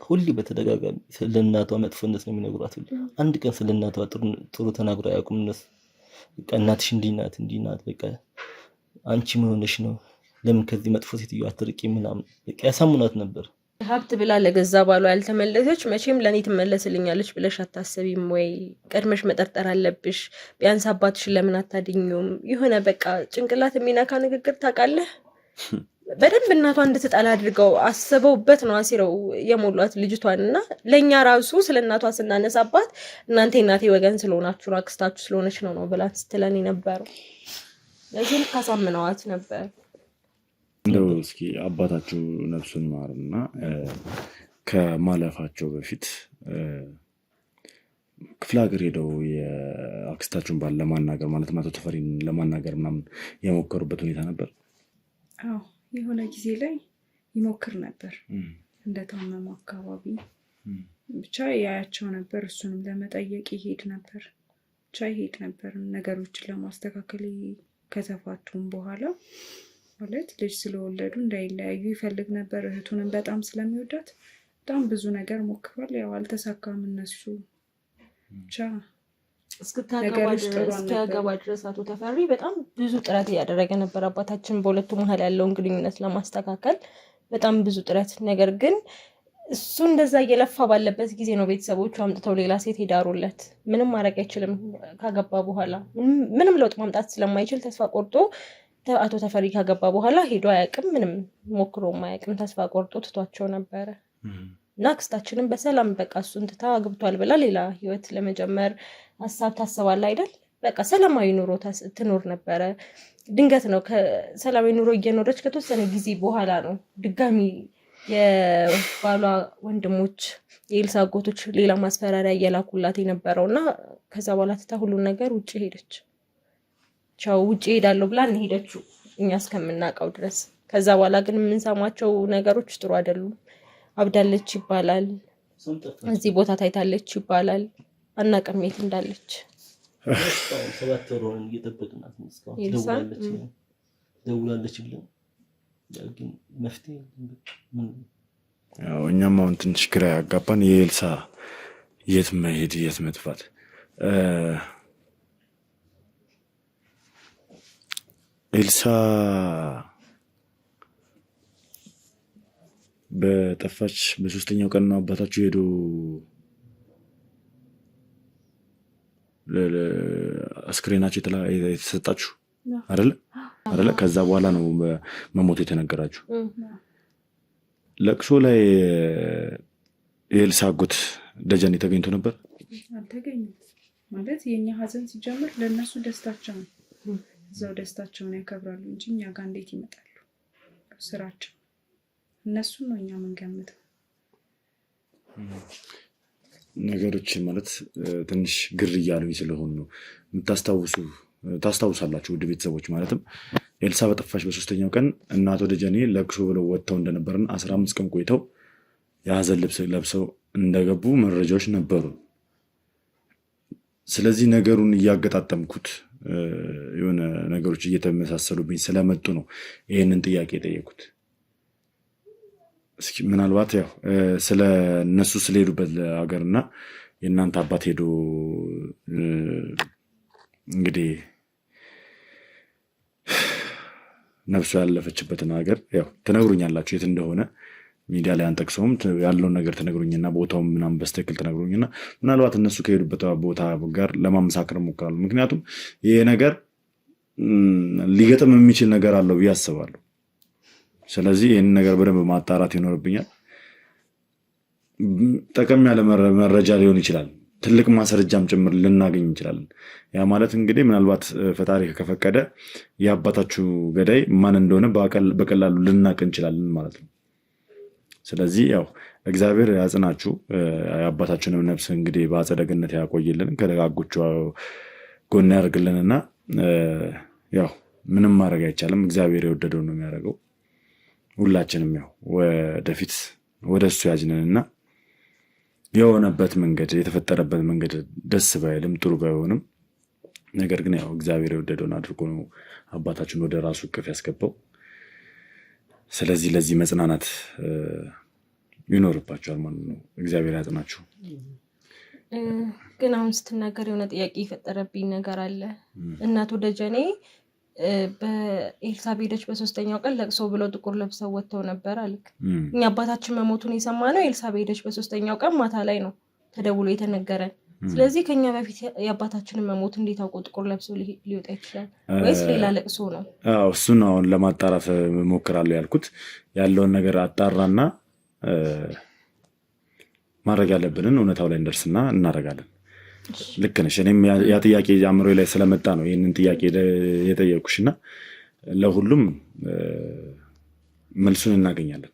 ሁሌ በተደጋጋሚ ስለእናቷ መጥፎነት ነው የሚነግሯት። አንድ ቀን ስለእናቷ ጥሩ ተናግሮ አያውቁም እነሱ። በቃ እናትሽ እንዲህ ናት፣ በቃ አንቺ ምን ሆነሽ ነው? ለምን ከዚህ መጥፎ ሴትዮ አትርቂ ምናምን በቃ ያሳሙናት ነበር። ሀብት ብላ ለገዛ ባሏ ያልተመለሰች መቼም ለኔ ትመለስልኛለች ብለሽ አታስቢም ወይ? ቀድመሽ መጠርጠር አለብሽ። ቢያንስ አባትሽን ለምን አታድኙም? የሆነ በቃ ጭንቅላት የሚነካ ንግግር ታውቃለህ። በደንብ እናቷ እንድትጠላ አድርገው አስበውበት ነው አሲረው የሞሏት ልጅቷን። እና ለእኛ ራሱ ስለ እናቷ ስናነሳባት እናንተ እናቴ ወገን ስለሆናችሁ ነው አክስታችሁ ስለሆነች ነው ብላ ስትለን የነበረው። ለዚህ ካሳምነዋት ነበር። እንደው እስኪ አባታችሁ ነፍሱን ማርና ከማለፋቸው በፊት ክፍለ ሀገር ሄደው የአክስታችሁን ባል ለማናገር ማለት አቶ ተፈሪን ለማናገር ምናምን የሞከሩበት ሁኔታ ነበር? አዎ የሆነ ጊዜ ላይ ይሞክር ነበር። እንደታመሙ አካባቢ ብቻ ያያቸው ነበር። እሱንም ለመጠየቅ ይሄድ ነበር። ነገሮችን ለማስተካከል ከተፋቱም በኋላ ማለት ልጅ ስለወለዱ እንዳይለያዩ ይፈልግ ነበር። እህቱንም በጣም ስለሚወዳት በጣም ብዙ ነገር ሞክሯል። ያው አልተሳካም። እነሱ ብቻ እስከገባ ድረስ አቶ ተፈሪ በጣም ብዙ ጥረት እያደረገ ነበር አባታችን በሁለቱ መሀል ያለውን ግንኙነት ለማስተካከል በጣም ብዙ ጥረት። ነገር ግን እሱ እንደዛ እየለፋ ባለበት ጊዜ ነው ቤተሰቦቹ አምጥተው ሌላ ሴት ሄዳሩለት። ምንም ማድረግ አይችልም። ካገባ በኋላ ምንም ለውጥ ማምጣት ስለማይችል ተስፋ ቆርጦ አቶ ተፈሪ ካገባ በኋላ ሄዶ አያውቅም። ምንም ሞክሮም አያውቅም። ተስፋ ቆርጦ ትቷቸው ነበረ እና አክስታችንም በሰላም በቃ እሱን ትታ አግብቷል ብላ ሌላ ህይወት ለመጀመር ሀሳብ ታስባለ አይደል? በቃ ሰላማዊ ኑሮ ትኖር ነበረ። ድንገት ነው ከሰላማዊ ኑሮ እየኖረች ከተወሰነ ጊዜ በኋላ ነው ድጋሚ የባሏ ወንድሞች የኤልሳ አጎቶች ሌላ ማስፈራሪያ እየላኩላት የነበረው እና ከዛ በኋላ ትታ ሁሉን ነገር ውጭ ሄደች። ቻው ውጭ ሄዳለሁ ብላ ሄደችው እኛ እስከምናውቀው ድረስ። ከዛ በኋላ ግን የምንሰማቸው ነገሮች ጥሩ አይደሉም። አብዳለች ይባላል፣ እዚህ ቦታ ታይታለች ይባላል። አናውቅም የት እንዳለች። 7 ወር ሆነን እየጠበቅናት ነው። እስካሁን ደውላለች ብለን ግን መፍትሄ ያው እኛም አሁን ትንሽ ግራ ያጋባን የኤልሳ የት መሄድ የት መጥፋት። ኤልሳ በጠፋች በ3ኛው ቀን ነው አባታችሁ ሄዶ አስክሬናቸው የተሰጣችሁ አይደለ? ከዛ በኋላ ነው መሞት የተነገራችሁ። ለቅሶ ላይ የኤልሳ አጎት ደጀኔ ተገኝቶ ነበር? አልተገኘም። ማለት የኛ ሀዘን ሲጀምር ለእነሱ ደስታቸው ነው። እዛው ደስታቸውን ያከብራሉ እንጂ እኛ ጋር እንዴት ይመጣሉ? ስራቸው እነሱ ነው እኛ የምንገምተው። ነገሮች ማለት ትንሽ ግር እያሉኝ ስለሆኑ ነው። ታስታውሳላችሁ ውድ ቤተሰቦች፣ ማለትም ኤልሳ በጠፋች በ3ኛው ቀን እናቶ ደጀኔ ለቅሶ ብለው ወጥተው እንደነበርና 15 ቀን ቆይተው የሀዘን ልብስ ለብሰው እንደገቡ መረጃዎች ነበሩ። ስለዚህ ነገሩን እያገጣጠምኩት የሆነ ነገሮች እየተመሳሰሉብኝ ስለመጡ ነው ይህንን ጥያቄ የጠየኩት። እስኪ ምናልባት ያው ስለ እነሱ ስለሄዱበት ሀገርና የእናንተ አባት ሄዶ እንግዲህ ነፍሱ ያለፈችበትን ሀገር ያው ትነግሩኛላችሁ የት እንደሆነ ሚዲያ ላይ አንጠቅሰውም ያለውን ነገር ትነግሩኝና ቦታውም ምናምን በስተክል ትነግሩኝና ምናልባት እነሱ ከሄዱበት ቦታ ጋር ለማመሳከር ሞክራለሁ። ምክንያቱም ይሄ ነገር ሊገጥም የሚችል ነገር አለው ብዬ አስባለሁ። ስለዚህ ይህን ነገር በደንብ ማጣራት ይኖርብኛል። ጠቀም ያለ መረጃ ሊሆን ይችላል፣ ትልቅ ማስረጃም ጭምር ልናገኝ እንችላለን። ያ ማለት እንግዲህ ምናልባት ፈጣሪ ከፈቀደ የአባታችሁ ገዳይ ማን እንደሆነ በቀላሉ ልናቅ እንችላለን ማለት ነው። ስለዚህ ያው እግዚአብሔር ያጽናችሁ፣ የአባታችንም ነፍስ እንግዲህ በአጸደ ገነት ያቆይልን፣ ከደጋጎቹ ጎን ያደርግልንና ያው ምንም ማድረግ አይቻልም። እግዚአብሔር የወደደው ነው የሚያደርገው። ሁላችንም ያው ወደፊት ወደ እሱ ያዝነንና የሆነበት መንገድ የተፈጠረበት መንገድ ደስ ባይልም ጥሩ ባይሆንም ነገር ግን ያው እግዚአብሔር የወደደውን አድርጎ ነው አባታችን ወደ ራሱ እቅፍ ያስገባው። ስለዚህ ለዚህ መጽናናት ይኖርባቸዋል ማለት ነው። እግዚአብሔር ያጽናችሁ። ግን አሁን ስትናገር የሆነ ጥያቄ የፈጠረብኝ ነገር አለ። እናቱ ደጀኔ በኤልሳ ሄደች በ3ኛው ቀን ለቅሶ ብለው ጥቁር ለብሰው ወጥተው ነበር አልክ። እኛ አባታችን መሞቱን የሰማነው ኤልሳ ሄደች በ3ኛው ቀን ማታ ላይ ነው ተደውሎ የተነገረን። ስለዚህ ከኛ በፊት የአባታችንን መሞት እንዴት አውቆ ጥቁር ለብሶ ሊወጣ ይችላል? ወይስ ሌላ ለቅሶ ነው? እሱን አሁን ለማጣራት ሞክራለሁ ያልኩት ያለውን ነገር አጣራና ማድረግ ያለብንን እውነታው ላይ እንደርስና እናደርጋለን። ልክ ነሽ። እኔም ያ ጥያቄ አእምሮዬ ላይ ስለመጣ ነው ይህንን ጥያቄ የጠየኩሽና ለሁሉም መልሱን እናገኛለን።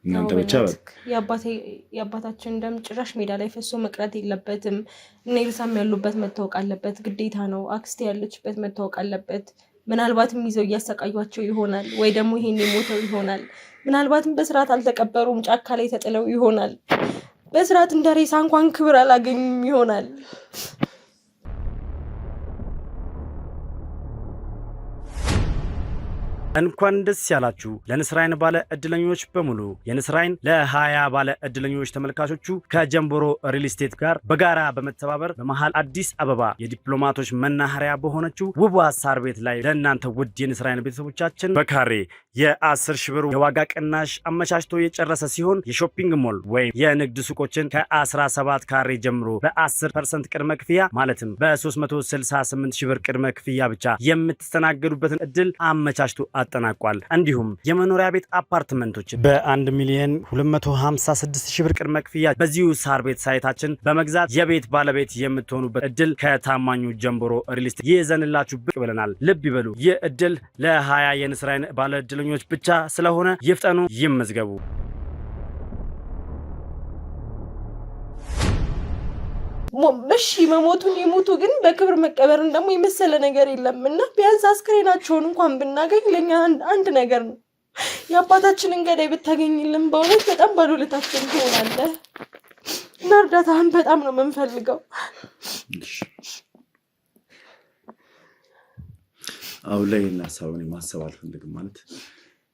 እናንተ ብቻ የአባታችን ደም ጭራሽ ሜዳ ላይ ፈሶ መቅረት የለበትም። እነ ኤልሳም ያሉበት መታወቅ አለበት፣ ግዴታ ነው። አክስቴ ያለችበት መታወቅ አለበት። ምናልባትም ይዘው እያሰቃዩቸው ይሆናል፣ ወይ ደግሞ ይሄን የሞተው ይሆናል። ምናልባትም በስርዓት አልተቀበሩም፣ ጫካ ላይ ተጥለው ይሆናል። በስርዓት እንደ ሬሳ እንኳን ክብር አላገኙም ይሆናል። እንኳን ደስ ያላችሁ ለንስር አይን ባለ እድለኞች በሙሉ። የንስር አይን ለ20 ባለ እድለኞች ተመልካቾቹ ከጀምቦሮ ሪል ስቴት ጋር በጋራ በመተባበር በመሃል አዲስ አበባ የዲፕሎማቶች መናኸሪያ በሆነችው ውቧ ሳር ቤት ላይ ለእናንተ ውድ የንስር አይን ቤተሰቦቻችን በካሬ የ10 ሺህ ብር የዋጋ ቅናሽ አመቻችቶ የጨረሰ ሲሆን የሾፒንግ ሞል ወይም የንግድ ሱቆችን ከ17 ካሬ ጀምሮ በ10% ቅድመ ክፍያ ማለትም በ368 ሺህ ብር ቅድመ ክፍያ ብቻ የምትስተናገዱበትን እድል አመቻችቶ አጠናቋል። እንዲሁም የመኖሪያ ቤት አፓርትመንቶች በ1,256,000 ብር ቅድመ ክፍያ በዚሁ ሳር ቤት ሳይታችን በመግዛት የቤት ባለቤት የምትሆኑበት እድል ከታማኙ ጀምቦሮ ሪል ስቴት ይዘንላችሁ ብቅ ብለናል። ልብ ይበሉ፣ ይህ እድል ለ20 የንስር አይን ባለ እድለኞች ብቻ ስለሆነ ይፍጠኑ፣ ይመዝገቡ። እሺ መሞቱን ይሞቱ፣ ግን በክብር መቀበርን ደግሞ የመሰለ ነገር የለም እና ቢያንስ አስክሬናቸውን እንኳን ብናገኝ ለኛ አንድ ነገር ነው። የአባታችንን ገዳይ ብታገኝልን በእውነት በጣም ባለውለታችን ትሆናለህ እና እርዳታህን በጣም ነው የምንፈልገው። አሁን ላይ ሀሳቡን ማሰብ አልፈልግም። ማለት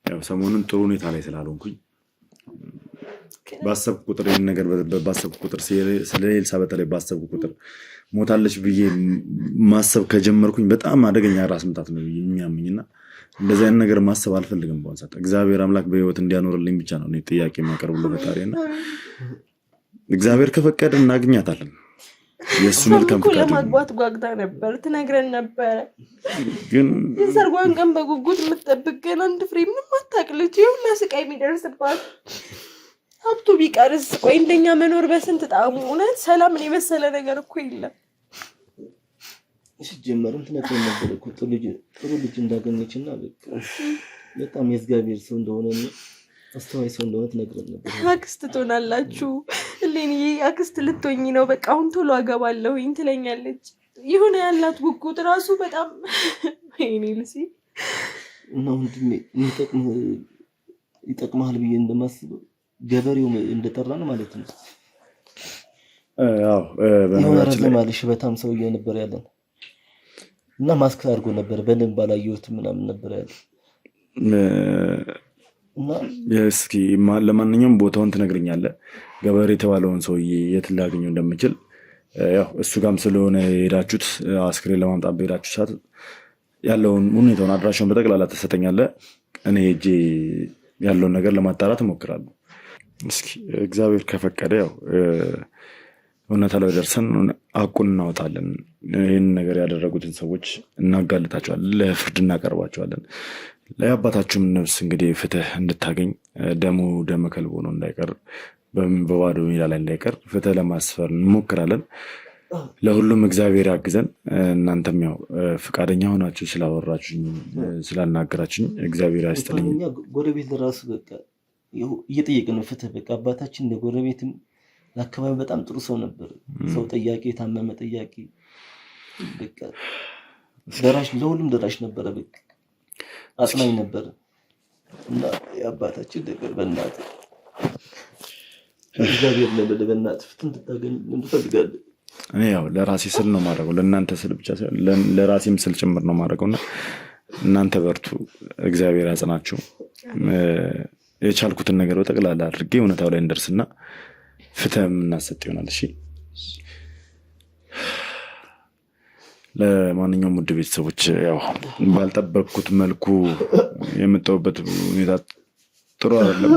ያው ሰሞኑን ጥሩ ሁኔታ ላይ ስላልሆንኩኝ ባሰብኩ ቁጥር ይህን ነገር ባሰብኩ ቁጥር ስለ ኤልሳ በተለይ ባሰብኩ ቁጥር ሞታለች ብዬ ማሰብ ከጀመርኩኝ በጣም አደገኛ ራስ ምታት ነው የሚያምኝና እንደዚህ አይነት ነገር ማሰብ አልፈልግም። በአሁን ሰዓት እግዚአብሔር አምላክ በህይወት እንዲያኖርልኝ ብቻ ነው እኔ ጥያቄ የማቀርብለው ፈጣሪና እግዚአብሔር ከፈቀደ እናገኛታለን። የሱ መልካም ፈቃድ ለማግባት ጓግታ ነበር፣ ትነግረን ነበር። ግን የሰርጓን ቀን በጉጉት የምትጠብቅ ግን አንድ ፍሬ ምንም አታውቅልች። ይሁንና ስቃይ የሚደርስባት ሀብቱ ቢቀርስ ቆይ እንደኛ መኖር በስንት ጣዕሙ። እውነት ሰላምን የመሰለ ነገር እኮ የለም። ሲጀመርም ትነግረን ነበር እኮ ጥሩ ልጅ እንዳገኘችና በጣም የእግዚአብሔር ሰው እንደሆነ አስተዋይ ሰው እንደሆነ ትነግረን ነበር። አክስት ትሆናላችሁ። እሌንዬ አክስት ልትሆኝ ነው፣ በቃ አሁን ቶሎ አገባለሁኝ ትለኛለች። የሆነ ያላት ጉጉት ራሱ በጣም ወይኔ ልሲ እና ወንድሜ ይጠቅማል ብዬ እንደማስበው ገበሬው እንደጠራ ነው ማለት ነው። አዎ በነገራችን ላይ ማለሽ በጣም ሰውዬ ነበር ያለን እና ማስክ አድርጎ ነበር። በደንብ አላየሁትም ምናምን ነበር ያለው። እስኪ ለማንኛውም ቦታውን ትነግረኛለህ። ገበሬ የተባለውን ሰውዬ የት ላገኘው እንደምችል ያው እሱ ጋም ስለሆነ የሄዳችሁት አስክሬን ለማምጣት በሄዳችሁ ሰዓት ያለውን ሁኔታውን አድራሻውን በጠቅላላ ትሰጠኛለህ። እኔ ሄጄ ያለውን ነገር ለማጣራት እሞክራለሁ። እስኪ እግዚአብሔር ከፈቀደ ያው እውነታ ላይ ደርሰን አቁን እናወጣለን። ይህን ነገር ያደረጉትን ሰዎች እናጋልጣቸዋለን፣ ለፍርድ እናቀርባቸዋለን። ለአባታችሁም ነፍስ እንግዲህ ፍትህ እንድታገኝ ደሙ ደመ ከልብ ሆኖ እንዳይቀር በባዶ ሜዳ ላይ እንዳይቀር ፍትህ ለማስፈር እንሞክራለን። ለሁሉም እግዚአብሔር ያግዘን። እናንተም ያው ፈቃደኛ ሆናችሁ ስላወራችሁኝ ስላናገራችሁኝ እግዚአብሔር ያስጥልኝ። ጎረቤት ለራሱ በቃ እየጠየቅን ነው ፍትህ። በቃ አባታችን ለጎረቤትም ለአካባቢ በጣም ጥሩ ሰው ነበር። ሰው ጠያቂ፣ የታመመ ጠያቂ፣ በቃ ደራሽ፣ ለሁሉም ደራሽ ነበረ። በቃ አጽናኝ ነበር እና የአባታችን ነገር በእናትህ እግዚአብሔር ለበለ በእናትህ ፍትህ እንድታገኝ እንፈልጋለን። እኔ ያው ለራሴ ስል ነው ማድረገው፣ ለእናንተ ስል ብቻ ሳይሆን ለራሴም ስል ጭምር ነው ማድረገውና እናንተ በርቱ፣ እግዚአብሔር ያጽናችሁ። የቻልኩትን ነገር በጠቅላላ አድርጌ እውነታው ላይ እንደርስና ፍትህ የምናሰጥ ይሆናል። እሺ፣ ለማንኛውም ውድ ቤተሰቦች ያው ባልጠበቅኩት መልኩ የምጠውበት ሁኔታ ጥሩ አይደለም።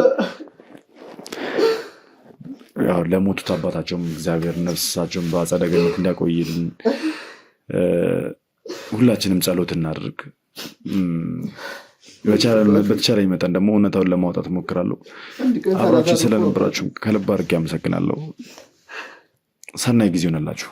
ያው ለሞቱት አባታቸውም እግዚአብሔር ነፍሳቸውን በአጸደ ገነት እንዲያቆይልን ሁላችንም ጸሎት እናድርግ። በተቻለኝ መጠን ደግሞ እውነታውን ለማውጣት እሞክራለሁ። አብራችሁ ስለነበራችሁ ከልብ አድርጌ አመሰግናለሁ። ሰናይ ጊዜ ሆነላችሁ።